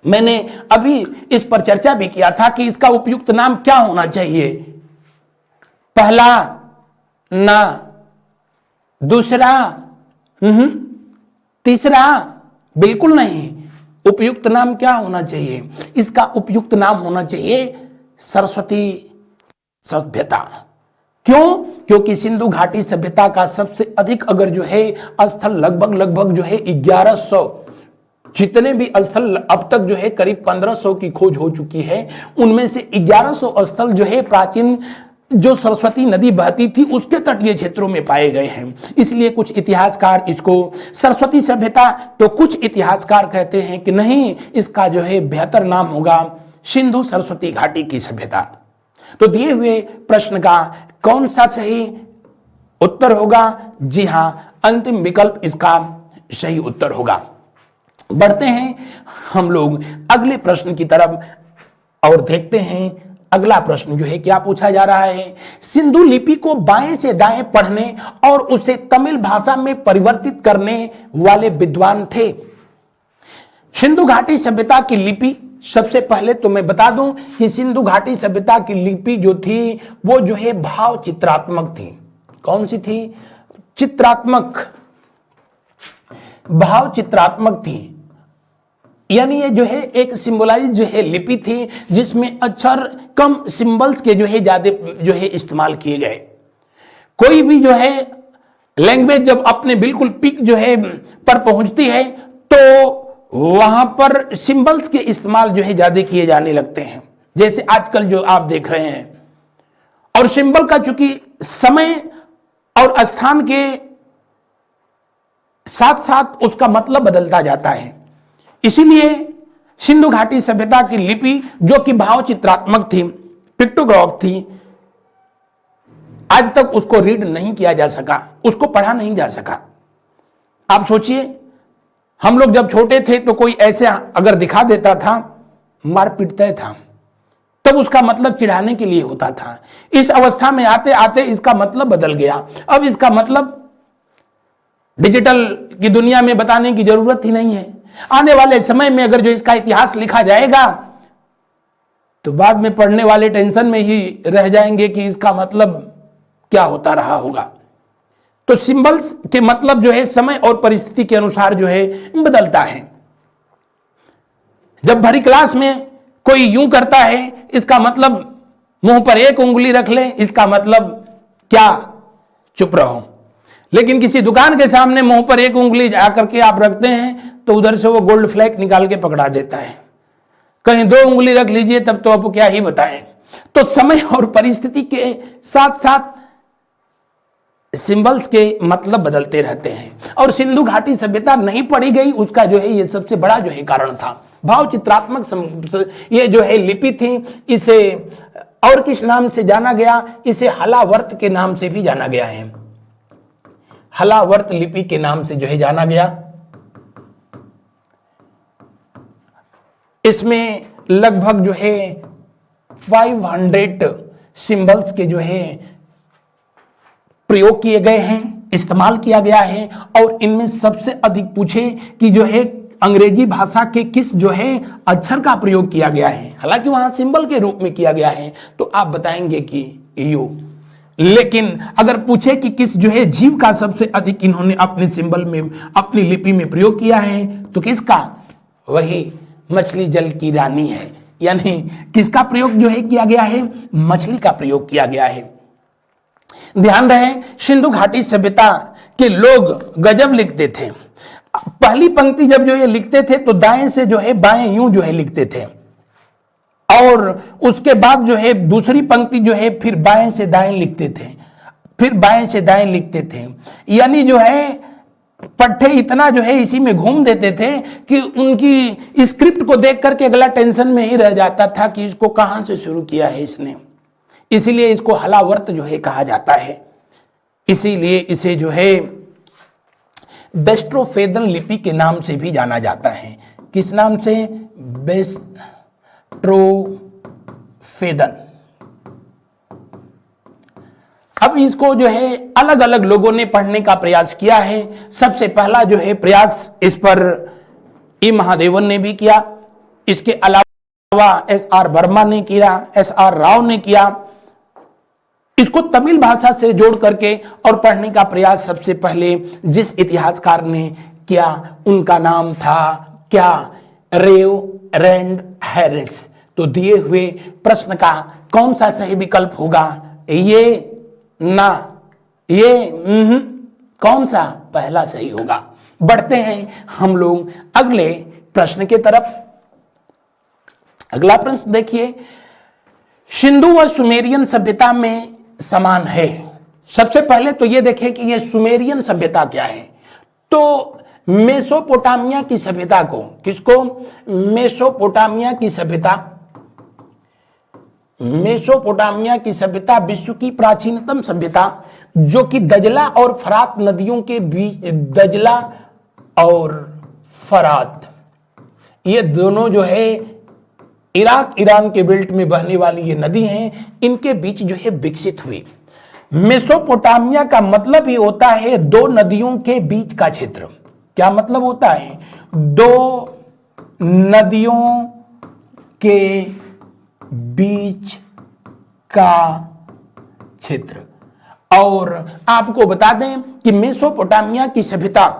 मैंने अभी इस पर चर्चा भी किया था कि इसका उपयुक्त नाम क्या होना चाहिए। पहला ना, दूसरा तीसरा बिल्कुल नहीं। उपयुक्त नाम क्या होना चाहिए? इसका उपयुक्त नाम होना चाहिए सरस्वती सभ्यता। क्यों? क्योंकि सिंधु घाटी सभ्यता का सबसे अधिक अगर जो है स्थल लगभग जो है 1100, जितने भी स्थल अब तक जो है करीब 1500 की खोज हो चुकी है, उनमें से 1100 स्थल जो है प्राचीन जो सरस्वती नदी बहती थी उसके तटीय क्षेत्रों में पाए गए हैं। इसलिए कुछ इतिहासकार इसको सरस्वती सभ्यता, तो कुछ इतिहासकार कहते हैं कि नहीं, इसका जो है बेहतर नाम होगा सिंधु सरस्वती घाटी की सभ्यता। तो दिए हुए प्रश्न का कौन सा सही उत्तर होगा? जी हां, अंतिम विकल्प इसका सही उत्तर होगा। बढ़ते हैं हम लोग अगले प्रश्न की तरफ और देखते हैं अगला प्रश्न जो है क्या पूछा जा रहा है। सिंधु लिपि को बाएं से दाएं पढ़ने और उसे तमिल भाषा में परिवर्तित करने वाले विद्वान थे। सिंधु घाटी सभ्यता की लिपि, सबसे पहले तो मैं बता दूं कि सिंधु घाटी सभ्यता की लिपि जो थी वो जो है भाव चित्रात्मक थी। कौन सी थी? चित्रात्मक, भाव चित्रात्मक थी। यानी ये जो है एक सिंबलाइज जो है लिपि थी जिसमें अक्षर कम, सिंबल्स के जो है ज्यादा जो है इस्तेमाल किए गए। कोई भी जो है लैंग्वेज जब अपने बिल्कुल पीक जो है पर पहुंचती है तो वहां पर सिंबल्स के इस्तेमाल जो है ज्यादा किए जाने लगते हैं, जैसे आजकल जो आप देख रहे हैं। और सिंबल का चूंकि समय और स्थान के साथ साथ उसका मतलब बदलता जाता है, इसीलिए सिंधु घाटी सभ्यता की लिपि जो कि भाव चित्रात्मक थी, पिक्टोग्राफ थी, आज तक उसको रीड नहीं किया जा सका, उसको पढ़ा नहीं जा सका। आप सोचिए, हम लोग जब छोटे थे तो कोई ऐसे अगर दिखा देता था, मार पीटता था, तब उसका मतलब चिढ़ाने के लिए होता था। इस अवस्था में आते आते इसका मतलब बदल गया। अब इसका मतलब डिजिटल की दुनिया में बताने की जरूरत ही नहीं है। आने वाले समय में अगर जो इसका इतिहास लिखा जाएगा तो बाद में पढ़ने वाले टेंशन में ही रह जाएंगे कि इसका मतलब क्या होता रहा होगा। तो सिंबल्स के मतलब जो है समय और परिस्थिति के अनुसार जो है बदलता है। जब भरी क्लास में कोई यूं करता है, इसका मतलब मुंह पर एक उंगली रख ले, इसका मतलब क्या, चुप रहो। लेकिन किसी दुकान के सामने मुंह पर एक उंगली जाकर के आप रखते हैं तो उधर से वो गोल्ड फ्लैग निकाल के पकड़ा देता है। कहीं 2 उंगली रख लीजिए तब तो आपको क्या ही बताएं। तो समय और परिस्थिति के साथ साथ सिंबल्स के मतलब बदलते रहते हैं। और सिंधु घाटी सभ्यता नहीं पढ़ी गई, उसका जो है ये सबसे बड़ा जो है कारण था। भाव चित्रात्मक ये जो है लिपि थी, इसे और किस नाम से जाना गया, इसे हलावर्त के नाम से भी जाना गया है। हलावर्त लिपि के नाम से जो है जाना गया। इसमें लगभग जो है 500 सिंबल्स के जो है प्रयोग किए गए हैं, इस्तेमाल किया गया है। और इनमें सबसे अधिक पूछे कि जो है अंग्रेजी भाषा के किस जो है अक्षर का प्रयोग किया गया है, हालांकि वहां सिंबल के रूप में किया गया है, तो आप बताएंगे कि यू। लेकिन अगर पूछे कि किस जो है जीव का सबसे अधिक इन्होंने अपने सिंबल में, अपनी लिपि में प्रयोग किया है, तो किसका, वही मछली जल की रानी है। यानी किसका प्रयोग जो है किया गया है, मछली का प्रयोग किया गया है। ध्यान रहे, सिंधु घाटी सभ्यता के लोग गजब लिखते थे। पहली पंक्ति जब जो ये लिखते थे तो दाएं से जो है बाएं यूं जो है लिखते थे, और उसके बाद जो है दूसरी पंक्ति जो है फिर बाएं से दाएं लिखते थे, फिर बाएं से दाएं लिखते थे। यानी जो है पट्टे इतना जो है इसी में घूम देते थे कि उनकी स्क्रिप्ट को देख करके अगला टेंशन में ही रह जाता था कि इसको कहां से शुरू किया है इसने। इसीलिए इसको हलावर्त जो है कहा जाता है। इसीलिए इसे जो है बेस्ट्रोफेदन लिपि के नाम से भी जाना जाता है। किस नाम से, बेस्ट्रोफेदन। अब इसको जो है अलग अलग लोगों ने पढ़ने का प्रयास किया है। सबसे पहला जो है प्रयास इस पर ई महादेवन ने भी किया। इसके अलावा एस.आर. वर्मा ने किया, एस.आर. राव ने किया। इसको तमिल भाषा से जोड़ करके और पढ़ने का प्रयास सबसे पहले जिस इतिहासकार ने किया उनका नाम था क्या, रेवरेंड हैरिस। तो दिए हुए प्रश्न का कौन सा सही विकल्प होगा, ये ना ये कौन सा पहला सही होगा। बढ़ते हैं हम लोग अगले प्रश्न की तरफ। अगला प्रश्न देखिए, सिंधु व सुमेरियन सभ्यता में समान है। सबसे पहले तो ये देखें कि ये सुमेरियन सभ्यता क्या है। तो मेसोपोटामिया की सभ्यता को, किसको, मेसोपोटामिया की सभ्यता, मेसोपोटामिया की सभ्यता विश्व की प्राचीनतम सभ्यता, जो कि दजला और फरात नदियों के बीच, दजला और फरात ये दोनों जो है इराक ईरान के बेल्ट में बहने वाली ये नदी हैं, इनके बीच जो है विकसित हुई। मेसोपोटामिया का मतलब ही होता है 2 नदियों के बीच का क्षेत्र। क्या मतलब होता है, 2 नदियों के बीच का क्षेत्र। और आपको बता दें कि मेसोपोटामिया की सभ्यता,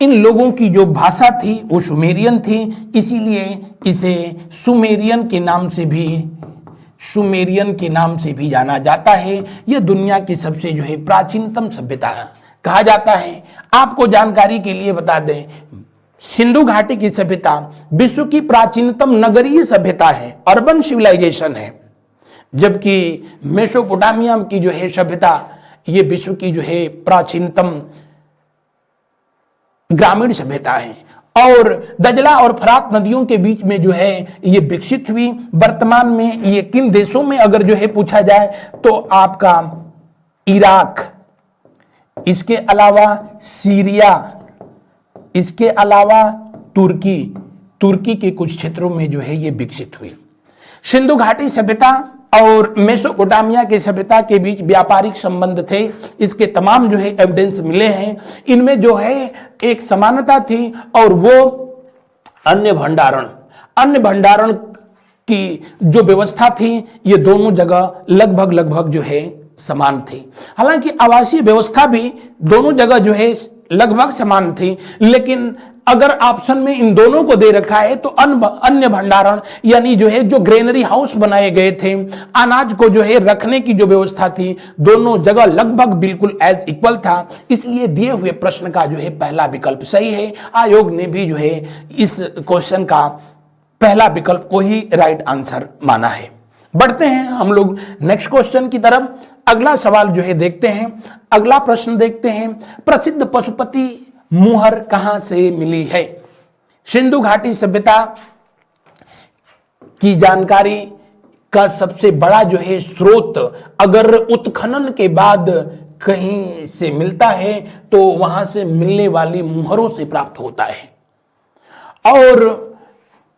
इन लोगों की जो भाषा थी वो सुमेरियन थी, इसीलिए इसे सुमेरियन के नाम से भी जाना जाता है। यह दुनिया की सबसे जो है प्राचीनतम सभ्यता कहा जाता है। आपको जानकारी के लिए बता दें, सिंधु घाटी की सभ्यता विश्व की प्राचीनतम नगरीय सभ्यता है, अर्बन सिविलाइजेशन है, जबकि मेसोपोटामिया की जो है सभ्यता ये विश्व की जो है प्राचीनतम ग्रामीण सभ्यता है। और दजला और फरात नदियों के बीच में जो है ये विकसित हुई। वर्तमान में ये किन देशों में अगर जो है पूछा जाए तो आपका इराक, इसके अलावा सीरिया, इसके अलावा तुर्की के कुछ क्षेत्रों में जो है ये विकसित हुई। सिंधु घाटी सभ्यता और मेसोपोटामिया के सभ्यता के बीच व्यापारिक संबंध थे, इसके तमाम जो है एविडेंस मिले हैं। इनमें जो है एक समानता थी और वो अन्न भंडारण की जो व्यवस्था थी ये दोनों जगह लगभग जो है समान थी। हालांकि आवासीय व्यवस्था भी दोनों जगह जो है लगभग समान थी, लेकिन अगर ऑप्शन में इन दोनों को दे रखा है तो अन्य भंडारण यानी जो है जो ग्रेनरी हाउस बनाए गए थे, अनाज को जो है रखने की जो व्यवस्था थी, दोनों जगह लगभग बिल्कुल एज इक्वल था। इसलिए दिए हुए प्रश्न का जो है पहला विकल्प सही है। आयोग ने भी जो है इस क्वेश्चन का पहला विकल्प को ही राइट आंसर माना है। बढ़ते हैं हम लोग नेक्स्ट क्वेश्चन की तरफ। अगला सवाल जो है देखते हैं, अगला प्रश्न देखते हैं। प्रसिद्ध पशुपति मुहर कहां से मिली है? सिंधु घाटी सभ्यता की जानकारी का सबसे बड़ा जो है स्रोत अगर उत्खनन के बाद कहीं से मिलता है तो वहां से मिलने वाली मुहरों से प्राप्त होता है। और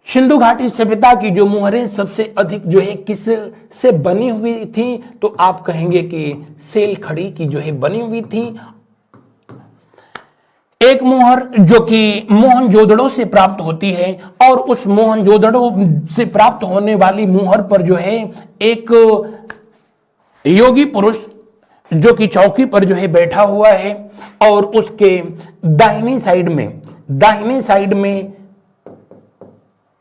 सिंधु घाटी सभ्यता की जो मुहरें सबसे अधिक जो है किस से बनी हुई थी, तो आप कहेंगे कि सेल खड़ी की जो है बनी हुई थी। एक मुहर जो कि मोहनजोदड़ो से प्राप्त होती है और उस मोहनजोदड़ो से प्राप्त होने वाली मुहर पर जो है एक योगी पुरुष जो कि चौकी पर जो है बैठा हुआ है और उसके दाहिनी साइड में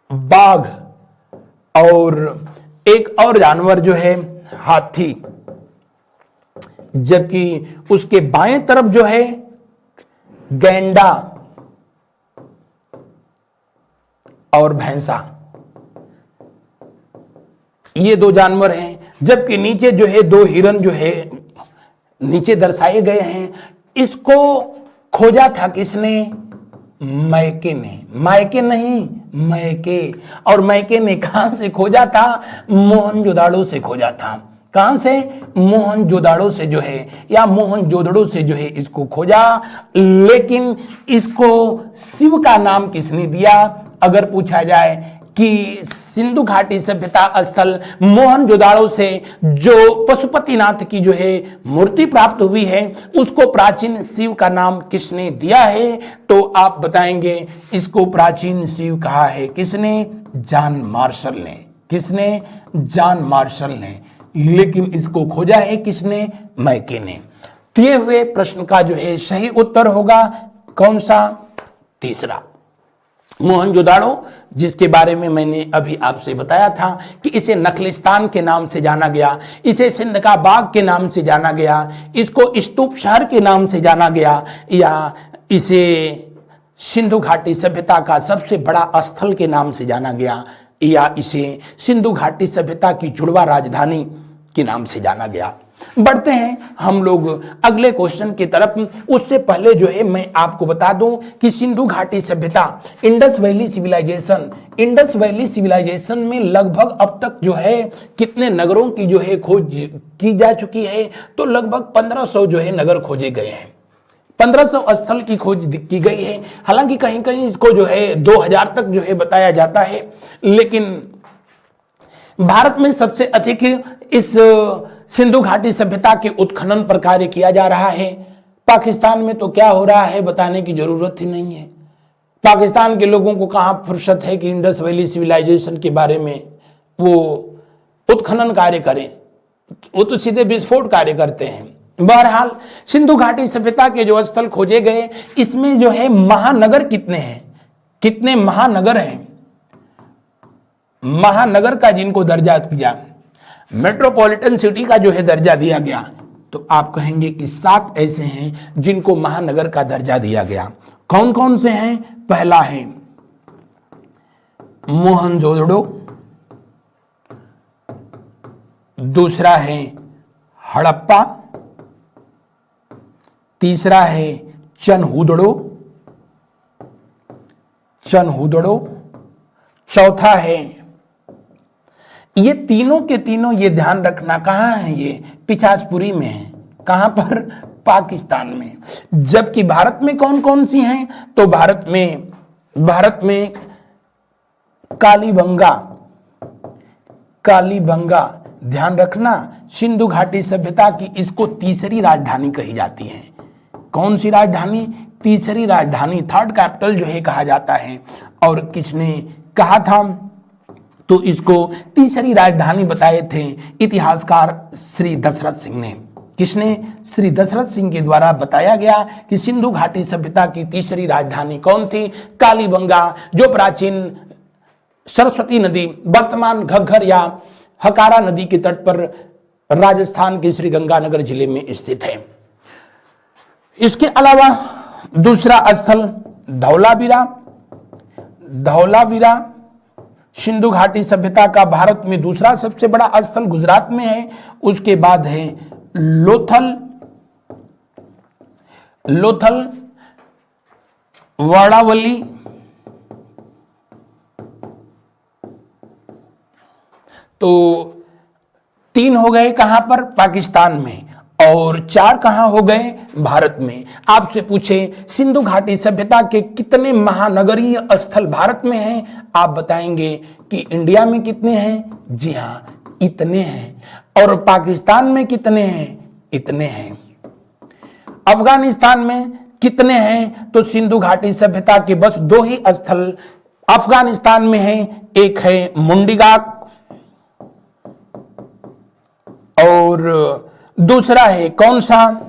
बाघ और एक और जानवर जो है हाथी, जबकि उसके बाएं तरफ जो है गैंडा और भैंसा, ये दो जानवर हैं। जबकि नीचे जो है दो हिरन जो है नीचे दर्शाए गए हैं। इसको खोजा था किसने? मैके ने। मायके नहीं, मैके। और मैके ने कहां से खोजा था? मोहनजोदाड़ो से खोजा था। कहां से? मोहनजोदाड़ो से जो है या मोहनजोदड़ो से जो है इसको खोजा। लेकिन इसको शिव का नाम किसने दिया? अगर पूछा जाए कि सिंधु घाटी सभ्यता स्थल मोहनजोदाड़ो से जो पशुपतिनाथ की जो है मूर्ति प्राप्त हुई है उसको प्राचीन शिव का नाम किसने दिया है? तो आप बताएंगे इसको प्राचीन शिव कहा है किसने? जॉन मार्शल ने। किसने? जॉन मार्शल ने। लेकिन इसको खोजा है किसने? मैके ने। दिए हुए प्रश्न का जो है सही उत्तर होगा कौन सा? तीसरा, मोहनजोदाड़ो, जिसके बारे में मैंने अभी आपसे बताया था कि इसे नखलिस्तान के नाम से जाना गया, इसे सिंध का बाग के नाम से जाना गया, इसको स्तूप शहर के नाम से जाना गया, या इसे सिंधु घाटी सभ्यता का सबसे बड़ा स्थल के नाम से जाना गया, या इसे सिंधु घाटी सभ्यता की जुड़वा राजधानी के नाम से जाना गया। बढ़ते हैं हम लोग अगले क्वेश्चन की तरफ। उससे पहले जो है मैं आपको बता दूं कि सिंधु घाटी सभ्यता, इंडस वैली सिविलाइजेशन में लगभग अब तक जो है कितने नगरों की जो है खोज की जा चुकी है? तो लगभग 1500 जो है नगर खोजे गए हैं। 1500 स्थल की खोज की गई है। हालांकि कहीं कहीं इसको जो है 2000 तक जो है बताया जाता है, लेकिन भारत में सबसे अधिक इस सिंधु घाटी सभ्यता के उत्खनन पर कार्य किया जा रहा है। पाकिस्तान में तो क्या हो रहा है बताने की जरूरत ही नहीं है। पाकिस्तान के लोगों को कहां फुर्सत है कि इंडस वैली सिविलाइजेशन के बारे में वो उत्खनन कार्य करें, वो तो सीधे विस्फोट कार्य करते हैं। बहरहाल सिंधु घाटी सभ्यता के जो स्थल खोजे गए इसमें जो है महानगर कितने हैं? कितने महानगर हैं? महानगर का जिनको दर्जा दिया, मेट्रोपॉलिटन सिटी का जो है दर्जा दिया गया, तो आप कहेंगे कि 7 ऐसे हैं जिनको महानगर का दर्जा दिया गया। कौन कौन से हैं? पहला है मोहनजोदड़ो, दूसरा है हड़प्पा, तीसरा है चनहुदड़ो, चनहुदड़ो, चौथा है, ये तीनों के तीनों, ये ध्यान रखना, कहां है ये, पिछासपुरी में है। कहां पर, पाकिस्तान में। जबकि भारत में कौन कौन सी हैं, तो भारत में कालीबंगा, ध्यान रखना, सिंधु घाटी सभ्यता की इसको तीसरी राजधानी कही जाती है। कौन सी राजधानी, तीसरी राजधानी, थर्ड कैपिटल जो है कहा जाता है। और किसने कहा था, तो इसको तीसरी राजधानी बताए थे इतिहासकार श्री दशरथ सिंह ने। किसने, श्री दशरथ सिंह के द्वारा बताया गया कि सिंधु घाटी सभ्यता की तीसरी राजधानी कौन थी, कालीबंगा, जो प्राचीन सरस्वती नदी, वर्तमान घग्गर या हकारा नदी के तट पर राजस्थान के श्रीगंगानगर जिले में स्थित है। इसके अलावा दूसरा स्थल धौलावीरा, सिंधु घाटी सभ्यता का भारत में दूसरा सबसे बड़ा स्थल गुजरात में है। उसके बाद है लोथल, वर्णावली, तो 3 हो गए कहां पर, पाकिस्तान में, और 4 कहां हो गए, भारत में। आपसे पूछे सिंधु घाटी सभ्यता के कितने महानगरीय स्थल भारत में हैं, आप बताएंगे कि इंडिया में कितने हैं, जी हां इतने हैं। और पाकिस्तान में कितने हैं, इतने हैं। अफगानिस्तान में कितने हैं, तो सिंधु घाटी सभ्यता के बस 2 ही स्थल अफगानिस्तान में हैं, एक है मुंडीगाक और दूसरा है कौन सा,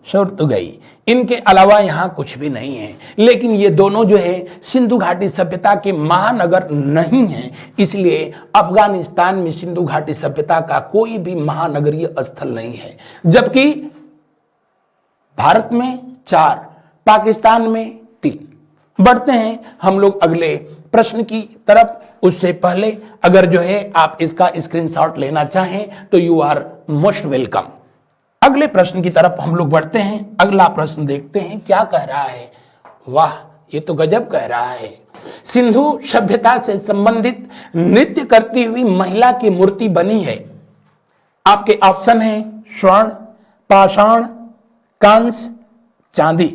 शर्त गई। इनके अलावा यहां कुछ भी नहीं है। लेकिन ये दोनों जो है सिंधु घाटी सभ्यता के महानगर नहीं हैं, इसलिए अफगानिस्तान में सिंधु घाटी सभ्यता का कोई भी महानगरीय स्थल नहीं है। जबकि भारत में 4, पाकिस्तान में 3। बढ़ते हैं हम लोग अगले प्रश्न की तरफ। उससे पहले अगर जो है आप इसका स्क्रीनशॉट लेना चाहें तो यू आर मोस्ट वेलकम। अगले प्रश्न की तरफ हम लोग बढ़ते हैं। अगला प्रश्न देखते हैं क्या कह रहा है। वाह, ये तो गजब कह रहा है। सिंधु सभ्यता से संबंधित नृत्य करती हुई महिला की मूर्ति बनी है। आपके ऑप्शन है स्वर्ण, पाषाण, कांस्य, चांदी।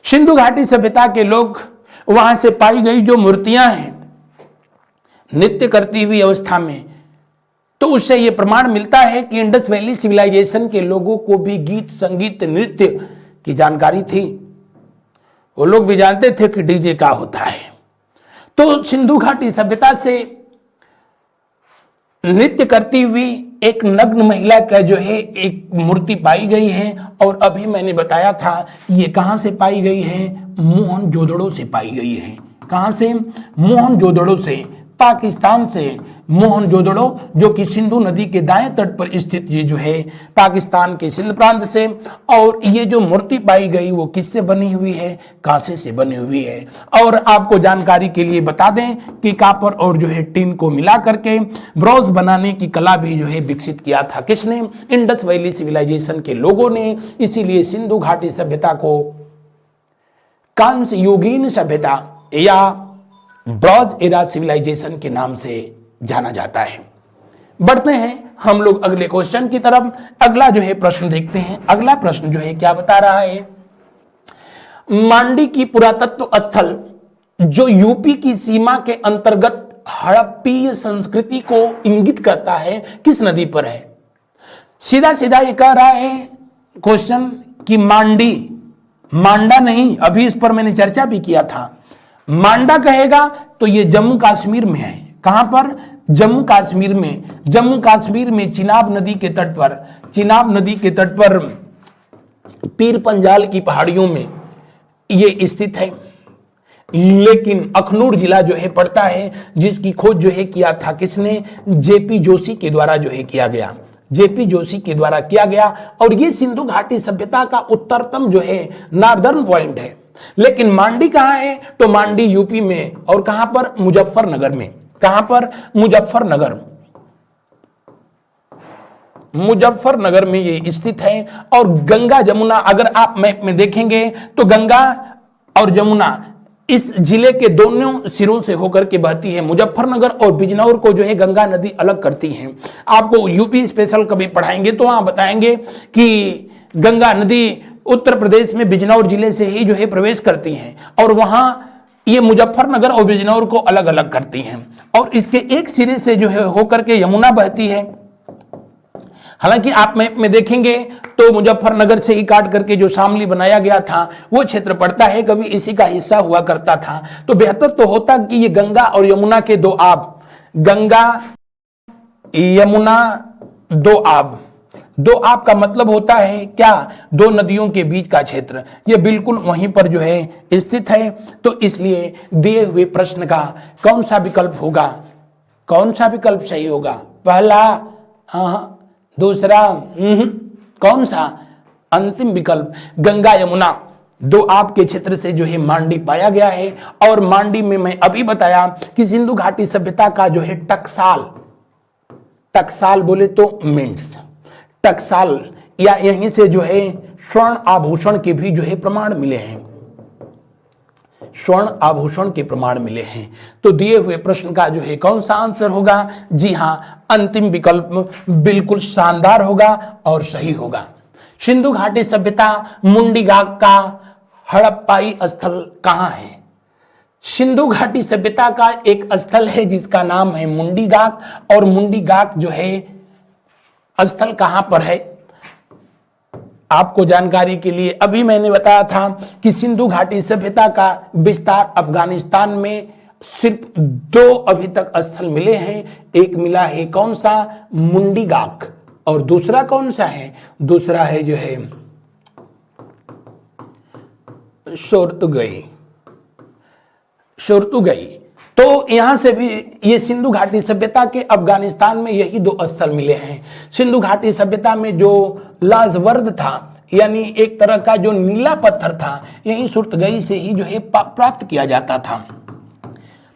सिंधु घाटी सभ्यता के लोग वहां से पाई गई जो मूर्तियां हैं नृत्य करती हुई अवस्था में, तो उससे यह प्रमाण मिलता है कि इंडस वैली सिविलाइजेशन के लोगों को भी गीत, संगीत, नृत्य की जानकारी थी। वो लोग भी जानते थे कि डीजे क्या होता है। तो सिंधु घाटी सभ्यता से नृत्य करती हुई एक नग्न महिला का जो है एक मूर्ति पाई गई है। और अभी मैंने बताया था ये कहां से पाई गई है, मोहनजोदड़ो से पाई गई है। कहां से, मोहनजोदड़ो से, पाकिस्तान से। मोहनजोदड़ो जो कि सिंधु नदी के दाएं तट पर स्थित ये जो है पाकिस्तान के सिंध प्रांत से। और ये जो मूर्ति पाई गई वो किससे बनी हुई है, कांसे से बनी हुई है। और आपको जानकारी के लिए बता दें कि कॉपर और जो है टिन को मिला करके ब्रॉन्ज बनाने की कला भी जो है विकसित किया था किसने, इंडस वैली सिविलाइजेशन के लोगों ने। इसीलिए सिंधु घाटी सभ्यता को कांस्य युगीन सभ्यता या ब्रॉन्ज एरा सिविलाइजेशन के नाम से जाना जाता है। बढ़ते हैं हम लोग अगले क्वेश्चन की तरफ। अगला जो है प्रश्न देखते हैं। अगला प्रश्न जो है क्या बता रहा है, मांडी की पुरातत्व स्थल जो यूपी की सीमा के अंतर्गत हड़प्पीय संस्कृति को इंगित करता है किस नदी पर है। सीधा सीधा ये कह रहा है क्वेश्चन कि मांडी, मांडा नहीं, अभी इस पर मैंने चर्चा भी किया था। मांडा कहेगा तो ये जम्मू कश्मीर में है। कहां पर, जम्मू कश्मीर में। जम्मू कश्मीर में चिनाब नदी के तट पर, चिनाब नदी के तट पर पीर पंजाल की पहाड़ियों में ये स्थित है। लेकिन अखनूर जिला जो है पड़ता है, जिसकी खोज जो है किया था किसने, जेपी जोशी के द्वारा जो है किया गया, जेपी जोशी के द्वारा किया गया। और ये सिंधु घाटी सभ्यता का उत्तरतम जो है नॉर्दर्न पॉइंट है। लेकिन मांडी कहां है, तो मांडी यूपी में। और कहां पर, मुजफ्फरनगर में। कहां पर, मुजफ्फरनगर। मुजफ्फरनगर में ये स्थित है। और गंगा जमुना अगर आप मैप में देखेंगे तो गंगा और जमुना इस जिले के दोनों सिरों से होकर के बहती है। मुजफ्फरनगर और बिजनौर को जो है गंगा नदी अलग करती है। आपको यूपी स्पेशल कभी पढ़ाएंगे तो वहां बताएंगे कि गंगा नदी उत्तर प्रदेश में बिजनौर जिले से ही जो है प्रवेश करती है और वहां ये मुजफ्फरनगर और बिजनौर को अलग अलग करती हैं। और इसके एक सिरे से जो है होकर के यमुना बहती है। हालांकि आप मैप में देखेंगे तो मुजफ्फरनगर से ही काट करके जो शामली बनाया गया था वो क्षेत्र पड़ता है, कभी इसी का हिस्सा हुआ करता था। तो बेहतर तो होता कि ये गंगा और यमुना के दो आब, गंगा यमुना दो आब, दो आब का मतलब होता है क्या, दो नदियों के बीच का क्षेत्र, ये बिल्कुल वहीं पर जो है स्थित है। तो इसलिए दिए हुए प्रश्न का कौन सा विकल्प होगा, कौन सा विकल्प सही होगा, पहला, हाँ, दूसरा, कौन सा, अंतिम विकल्प गंगा यमुना दो आब के क्षेत्र से जो है मांडी पाया गया है। और मांडी में मैं अभी बताया कि सिंधु घाटी सभ्यता का जो है टकसाल, टकसाल बोले तो मिंट्स, टकसाल या यहीं से जो है स्वर्ण आभूषण के भी जो है प्रमाण मिले हैं, स्वर्ण आभूषण के प्रमाण मिले हैं। तो दिए हुए प्रश्न का जो है कौन सा आंसर होगा, जी हां, अंतिम विकल्प बिल्कुल शानदार होगा और सही होगा। सिंधु घाटी सभ्यता मुंडी गाक का हड़प्पाई स्थल कहां है? सिंधु घाटी सभ्यता का एक स्थल है जिसका नाम है मुंडी गाक। और मुंडी गाक जो है स्थल कहां पर है, आपको जानकारी के लिए अभी मैंने बताया था कि सिंधु घाटी सभ्यता का विस्तार अफगानिस्तान में सिर्फ दो अभी तक स्थल मिले हैं। एक मिला है कौन सा, मुंडी गाक, और दूसरा कौन सा है, दूसरा है जो है शोर्तुगई, शोर्तुगई। तो यहां से भी ये सिंधु घाटी सभ्यता के अफगानिस्तान में यही दो स्थल मिले हैं। सिंधु घाटी सभ्यता में जो लाजवर्द था यानी एक तरह का जो नीला पत्थर था, यही शोर्तुगई से ही जो है प्राप्त किया जाता था।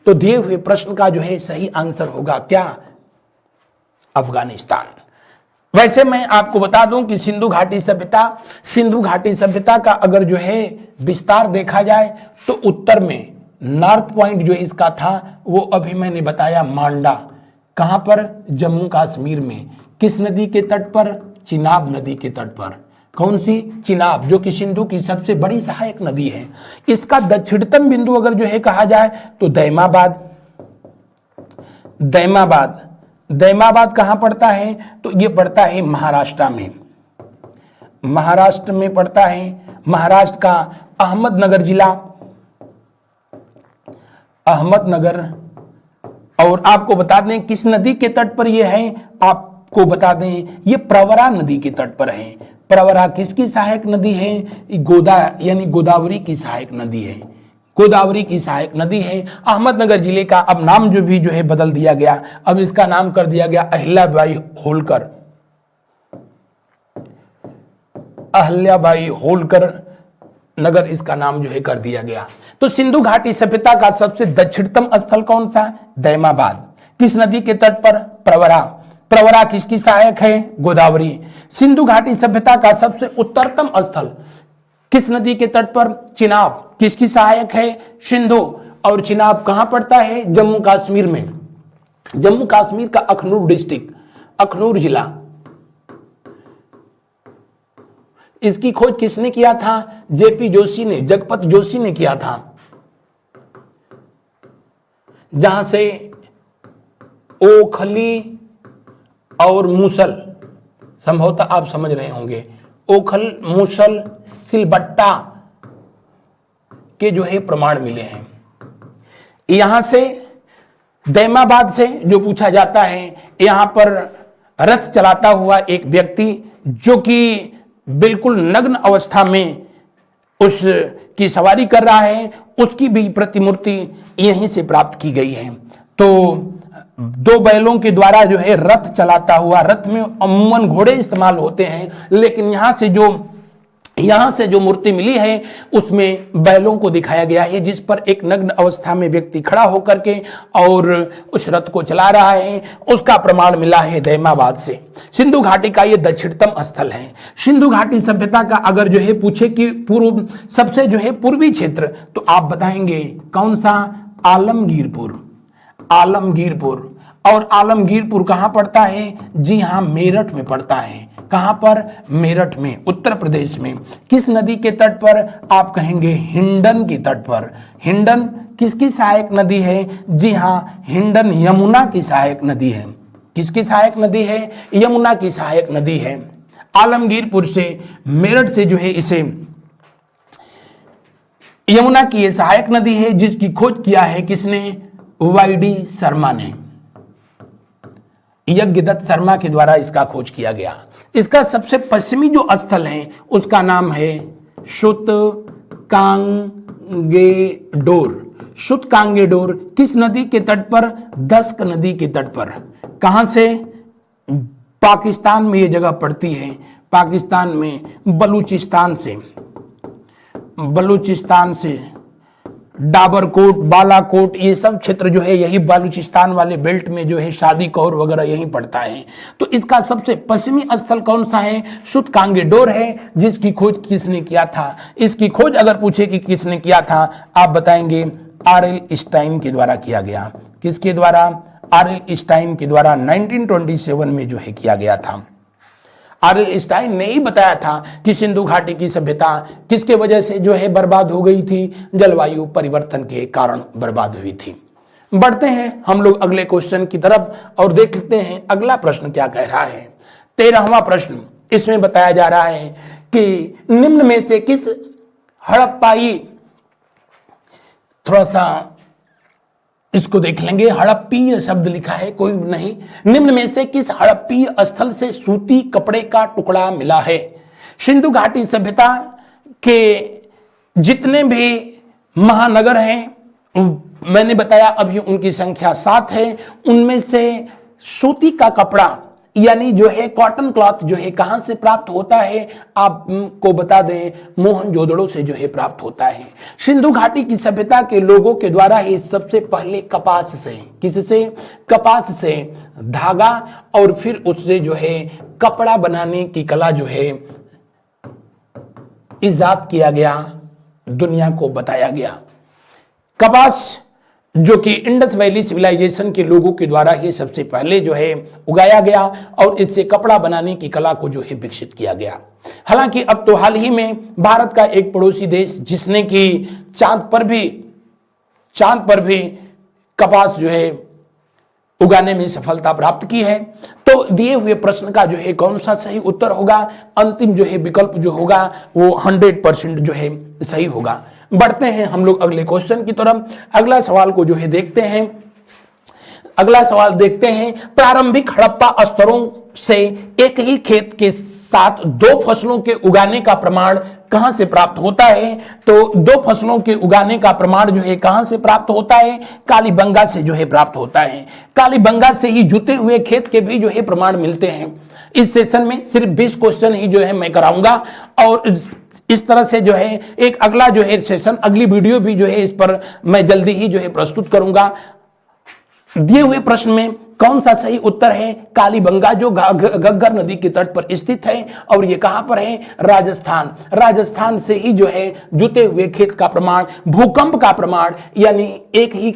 तो दिए हुए प्रश्न का जो है सही आंसर होगा क्या, अफगानिस्तान। वैसे मैं आपको बता दूं कि सिंधु घाटी सभ्यता का अगर जो है विस्तार देखा जाए तो उत्तर में नॉर्थ पॉइंट जो इसका था वो अभी मैंने बताया मांडा, कहां पर, जम्मू कश्मीर में, किस नदी के तट पर, चिनाब नदी के तट पर। कौन सी, चिनाब, जो कि सिंधु की सबसे बड़ी सहायक नदी है। इसका दक्षिणतम बिंदु अगर जो है कहा जाए तो दैमाबाद, दैमाबाद, दैमाबाद कहां पड़ता है, तो ये पड़ता है महाराष्ट्र में, महाराष्ट्र में पड़ता है। महाराष्ट्र का अहमदनगर जिला, अहमदनगर। और आपको बता दें किस नदी के तट पर यह है, आपको बता दें ये प्रवरा नदी के तट पर है। प्रवरा किसकी सहायक नदी है, यानी गोदावरी की सहायक नदी है, गोदावरी की सहायक नदी है। अहमदनगर जिले का अब नाम जो भी जो है बदल दिया गया, अब इसका नाम कर दिया गया अहिल्याबाई होलकर, अहिल्याबाई होलकर नगर इसका नाम जो है कर दिया गया। तो सिंधु घाटी सभ्यता का सबसे दक्षिणतम स्थल कौन सा, दैमाबाद, किस नदी के तट पर, प्रवरा, प्रवरा किसकी सहायक है, गोदावरी। सिंधु घाटी सभ्यता का सबसे उत्तरतम स्थल किस नदी के तट पर, चिनाब, किसकी सहायक है, सिंधु। और चिनाब कहां पड़ता है, जम्मू कश्मीर में, जम्मू कश्मीर का अखनूर डिस्ट्रिक्ट, अखनूर जिला। इसकी खोज किसने किया था, जेपी जोशी ने, जगपत जोशी ने किया था। जहां से ओखली और मूसल, संभवतः आप समझ रहे होंगे, ओखल, मूसल, सिलबट्टा के जो है प्रमाण मिले हैं। यहां से दैमाबाद से जो पूछा जाता है, यहां पर रथ चलाता हुआ एक व्यक्ति जो कि बिल्कुल नग्न अवस्था में उसकी सवारी कर रहा है, उसकी भी प्रतिमूर्ति यहीं से प्राप्त की गई है। तो दो बैलों के द्वारा जो है रथ चलाता हुआ, रथ में अमूमन घोड़े इस्तेमाल होते हैं, लेकिन यहां से जो यहां से जो मूर्ति मिली है उसमें बैलों को दिखाया गया है, जिस पर एक नग्न अवस्था में व्यक्ति खड़ा होकर के और उस रथ को चला रहा है। उसका प्रमाण मिला है दैमाबाद से। सिंधु घाटी का ये दक्षिणतम स्थल है। सिंधु घाटी सभ्यता का अगर जो है पूछे कि पूर्व सबसे जो है पूर्वी क्षेत्र, तो आप बताएंगे कौन सा? आलमगीरपुर। आलमगीरपुर। और आलमगीरपुर कहां पड़ता है? जी हां, मेरठ में पड़ता है। कहां पर? मेरठ में, उत्तर प्रदेश में। किस नदी के तट पर? आप कहेंगे हिंडन की तट पर। हिंडन किसकी सहायक नदी है? जी हां, हिंडन यमुना की सहायक नदी है। किसकी सहायक नदी है? यमुना की सहायक नदी है। आलमगीरपुर से, मेरठ से जो है इसे यमुना की यह सहायक नदी है, जिसकी खोज किया है किसने? वाईडी शर्मा ने। यज्ञदत्त शर्मा के द्वारा इसका खोज किया गया। इसका सबसे पश्चिमी जो स्थल है उसका नाम है सुतकांगेडोर। सुतकांगेडोर किस नदी के तट पर? दस्क नदी के तट पर। कहां से? पाकिस्तान में यह जगह पड़ती है। पाकिस्तान में बलूचिस्तान से। बलूचिस्तान से डाबरकोट, बालाकोट, ये सब क्षेत्र जो है यही बलूचिस्तान वाले बेल्ट में जो है शादी कौर वगैरह यही पड़ता है। तो इसका सबसे पश्चिमी स्थल कौन सा है? सुतकांगेडोर है, जिसकी खोज किसने किया था? इसकी खोज अगर पूछे कि किसने किया था, आप बताएंगे R.L. स्टाइन के द्वारा किया गया। किसके द्वारा? R.L. स्टाइन के द्वारा 1927 में जो है किया गया था। R.L. स्टाइन ने ही बताया था कि सिंधु घाटी की सभ्यता किसके वजह से जो है बर्बाद हो गई थी? जलवायु परिवर्तन के कारण बर्बाद हुई थी। बढ़ते हैं हम लोग अगले क्वेश्चन की तरफ और देख लेते हैं अगला प्रश्न क्या कह रहा है। 13वां प्रश्न इसमें बताया जा रहा है कि निम्न में से किस हड़प्पाई, थोड़ा सा इसको देख लेंगे। हड़प्पीय शब्द लिखा है, कोई नहीं। निम्न में से किस हड़प्पीय स्थल से सूती कपड़े का टुकड़ा मिला है? सिंधु घाटी सभ्यता के जितने भी महानगर हैं, मैंने बताया अभी उनकी संख्या 7 है। उनमें से सूती का कपड़ा यानी जो है कॉटन क्लॉथ जो है कहां से प्राप्त होता है? आपको बता दें, मोहनजोदड़ो से जो है प्राप्त होता है। सिंधु घाटी की सभ्यता के लोगों के द्वारा ही सबसे पहले कपास से, किससे? कपास से धागा और फिर उससे जो है कपड़ा बनाने की कला जो है इजाद किया गया, दुनिया को बताया गया। कपास जो कि इंडस वैली सिविलाइजेशन के लोगों के द्वारा ही सबसे पहले जो है उगाया गया और इससे कपड़ा बनाने की कला को जो है विकसित किया गया। हालांकि अब तो हाल ही में भारत का एक पड़ोसी देश जिसने कि चांद पर भी कपास जो है उगाने में सफलता प्राप्त की है। तो दिए हुए प्रश्न का जो है कौन सा सही उत्तर होगा? अंतिम जो है विकल्प जो होगा वो 100% जो है सही होगा। बढ़ते हैं हम लोग अगले क्वेश्चन की तरफ। अगला सवाल को जो है देखते हैं। अगला सवाल देखते हैं, प्रारंभिक हड़प्पा स्तरों से एक ही खेत के साथ 2 फसलों के उगाने का प्रमाण कहां से प्राप्त होता है? तो 2 फसलों के उगाने का प्रमाण जो है कहां से प्राप्त होता है? कालीबंगा से जो है प्राप्त होता है। कालीबंगा से ही जुते हुए खेत के भी जो है प्रमाण मिलते हैं। इस सेशन में सिर्फ 20 क्वेश्चन ही जो है मैं कराऊंगा और इस तरह से जो है एक अगला जो है सेशन, अगली वीडियो भी जो है इस पर मैं जल्दी ही जो है प्रस्तुत करूंगा। दिए हुए प्रश्न में कौन सा सही उत्तर है? कालीबंगा जो घग्गर नदी के तट पर स्थित है और ये कहां पर है? राजस्थान। राजस्थान से ही जो है जुते हुए खेत का प्रमाण, भूकंप का प्रमाण, यानी एक ही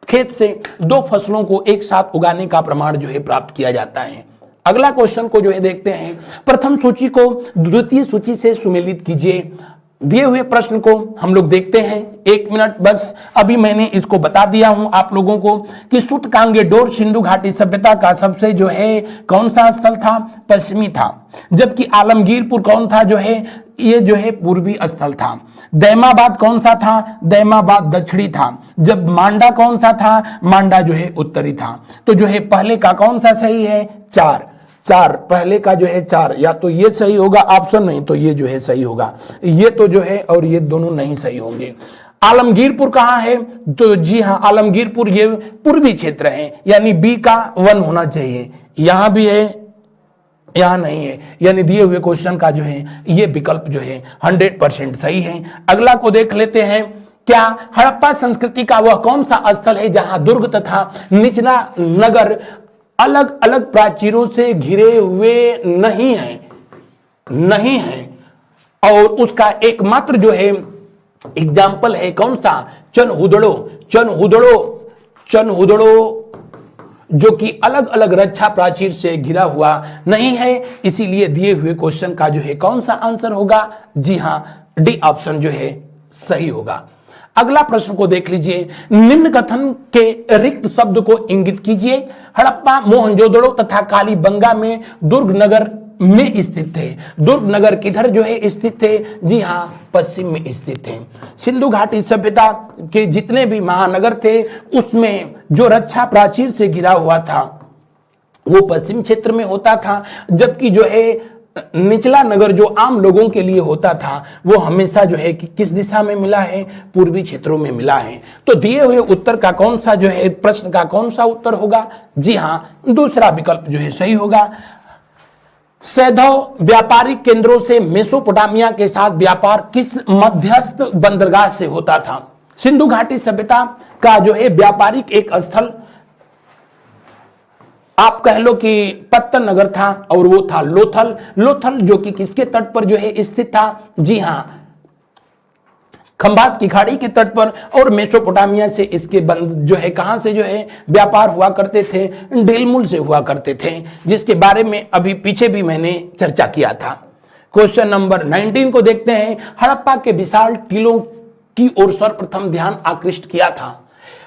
खेत से 2 फसलों को एक साथ उगाने का प्रमाण जो है प्राप्त किया जाता है। अगला क्वेश्चन को जो है देखते हैं। प्रथम सूची को द्वितीय सूची से सुमेलित कीजिए। दिए हुए प्रश्न को हम लोग देखते हैं। 1 मिनट बस, अभी मैंने इसको बता दिया हूं आप लोगों को कि सुतकांगेडोर सिंधु घाटी सभ्यता का सबसे जो है कौन सा स्थल था? पश्चिमी था। जबकि आलमगीरपुर कौन था? जो है ये जो है पूर्वी स्थल था। दैमाबाद कौन सा था? दैमाबाद दक्षिणी था। जब मांडा कौन सा था? मांडा जो है उत्तरी था। तो जो है पहले का कौन सा सही है? 4 पहले का जो है 4, या तो ये सही होगा ऑप्शन, नहीं तो ये जो है सही होगा। ये तो जो है और ये दोनों नहीं सही होंगे। आलमगीरपुर कहां है? तो जी हां, आलमगीरपुर ये पूर्वी क्षेत्र है, यानी बी का 1 होना चाहिए। यहां भी है, यहां नहीं है, यानी दिए हुए क्वेश्चन का जो है ये विकल्प जो है 100% सही है। अगला को देख लेते हैं, क्या हड़प्पा संस्कृति का वह कौन सा स्थल है जहां दुर्ग तथा निचला नगर अलग अलग प्राचीरों से घिरे हुए नहीं है, और उसका एकमात्र जो है एग्जाम्पल है कौन सा, चनहुदड़ो जो कि अलग अलग रक्षा प्राचीर से घिरा हुआ नहीं है। इसीलिए दिए हुए क्वेश्चन का जो है कौन सा आंसर होगा, जी हां डी ऑप्शन जो है सही होगा। अगला प्रश्न को देख लीजिए, निम्न कथन के रिक्त शब्द को इंगित कीजिए। हड़प्पा, मोहनजोदड़ो तथा कालीबंगा में दुर्ग नगर में स्थित थे। दुर्ग नगर किधर जो है स्थित थे, जी हां पश्चिम में स्थित थे। सिंधु घाटी सभ्यता के जितने भी महानगर थे उसमें जो रक्षा प्राचीर से घिरा हुआ था वो पश्चिम क्षेत्र में होता था, जबकि जो है निचला नगर जो आम लोगों के लिए होता था वो हमेशा जो है कि किस दिशा में मिला है, पूर्वी क्षेत्रों में मिला है। तो दिए हुए उत्तर का कौन सा जो है प्रश्न का कौन सा उत्तर होगा, जी हां दूसरा विकल्प जो है सही होगा। सैधव व्यापारिक केंद्रों से मेसोपोटामिया के साथ व्यापार किस मध्यस्थ बंदरगाह से होता था। सिंधु घाटी सभ्यता का जो है व्यापारिक एक स्थल आप कह लो कि पत्तन नगर था, और वो था लोथल जो कि किसके तट पर जो है स्थित था, जी हां खंभात की खाड़ी के तट पर। और मेसोपोटामिया से इसके बंद जो है कहां से जो है व्यापार हुआ करते थे, डेलमुल से हुआ करते थे, जिसके बारे में अभी पीछे भी मैंने चर्चा किया था। क्वेश्चन नंबर 19 को देखते हैं, हड़प्पा के विशाल टीलों की ओर सर्वप्रथम ध्यान आकृष्ट किया था।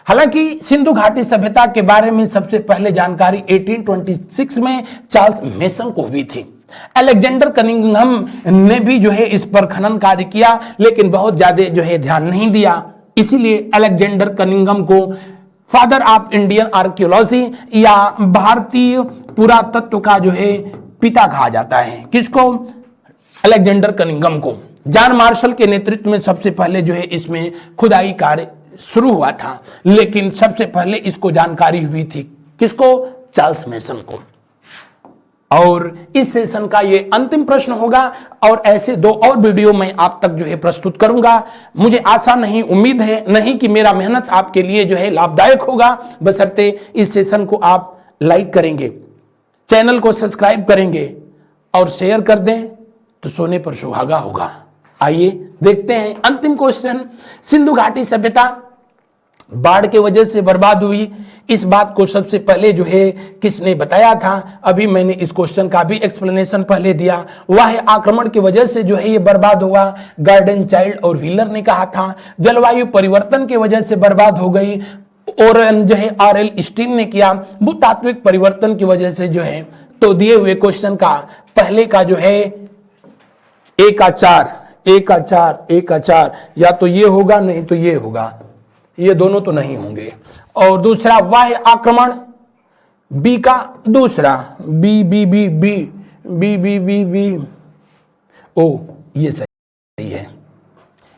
हालांकि सिंधु घाटी सभ्यता के बारे में सबसे पहले जानकारी 1826 में चार्ल्स मेसन को हुई थी। अलेक्जेंडर कनिंघम ने भी जो है इस पर खनन कार्य किया, लेकिन बहुत ज्यादा जो है ध्यान नहीं दिया। इसीलिए अलेक्जेंडर कनिंघम को फादर ऑफ इंडियन आर्कियोलॉजी या भारतीय पुरातत्व का जो है पिता कहा जाता है। किसको, अलेक्जेंडर कनिंघम को। जॉन मार्शल के नेतृत्व में सबसे पहले जो है इसमें खुदाई कार्य शुरू हुआ था, लेकिन सबसे पहले इसको जानकारी हुई थी किसको, चार्ल्स मेसन को। और इस सेशन का ये अंतिम प्रश्न होगा, और ऐसे 2 और वीडियो मैं आप तक जो है प्रस्तुत करूंगा। मुझे आशा नहीं, उम्मीद है नहीं कि मेरा मेहनत आपके लिए जो है लाभदायक होगा, बशर्ते इस सेशन को आप लाइक करेंगे, चैनल को सब्सक्राइब करेंगे और शेयर कर दें तो सोने पर सुहागा होगा। आइए देखते हैं अंतिम क्वेश्चन। सिंधु घाटी सभ्यता बाढ़ के वजह से बर्बाद हुई, इस बात को सबसे पहले जो है किसने बताया था, अभी मैंने इस क्वेश्चन का भी एक्सप्लेनेशन पहले दिया। वह आक्रमण की वजह से जो है ये बर्बाद हुआ, गार्डन चाइल्ड और व्हीलर ने कहा था। जलवायु परिवर्तन की वजह से बर्बाद हो गई, और जो है आर.एल. स्टीन ने किया। भूतात्विक परिवर्तन की वजह से जो है, तो दिए हुए क्वेश्चन का पहले का जो है एक का चार या तो ये होगा, नहीं तो ये होगा, ये दोनों तो नहीं होंगे। और दूसरा वाह्य आक्रमण, बी का दूसरा, B B B B B B B B ओ ये सही है।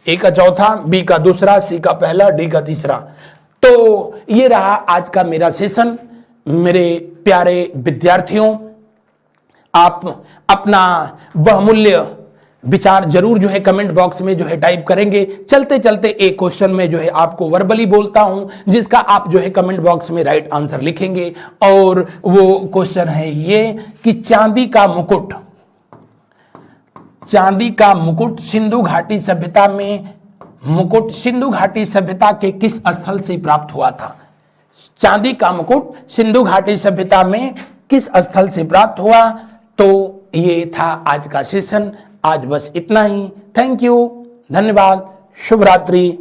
ए का चौथा, बी का दूसरा, सी का पहला, डी का तीसरा। तो ये रहा आज का मेरा सेशन। मेरे प्यारे विद्यार्थियों, आप अपना बहुमूल्य विचार जरूर जो है कमेंट बॉक्स में जो है टाइप करेंगे। चलते चलते एक क्वेश्चन में जो है आपको वर्बली बोलता हूं, जिसका आप जो है कमेंट बॉक्स में राइट आंसर लिखेंगे। और वो क्वेश्चन है ये कि चांदी का मुकुट सिंधु घाटी सभ्यता में, मुकुट सिंधु घाटी सभ्यता के किस स्थल से प्राप्त हुआ था। चांदी का मुकुट सिंधु घाटी सभ्यता में किस स्थल से प्राप्त हुआ। तो ये था आज का सेशन। आज बस इतना ही। थैंक यू, धन्यवाद, शुभ रात्रि।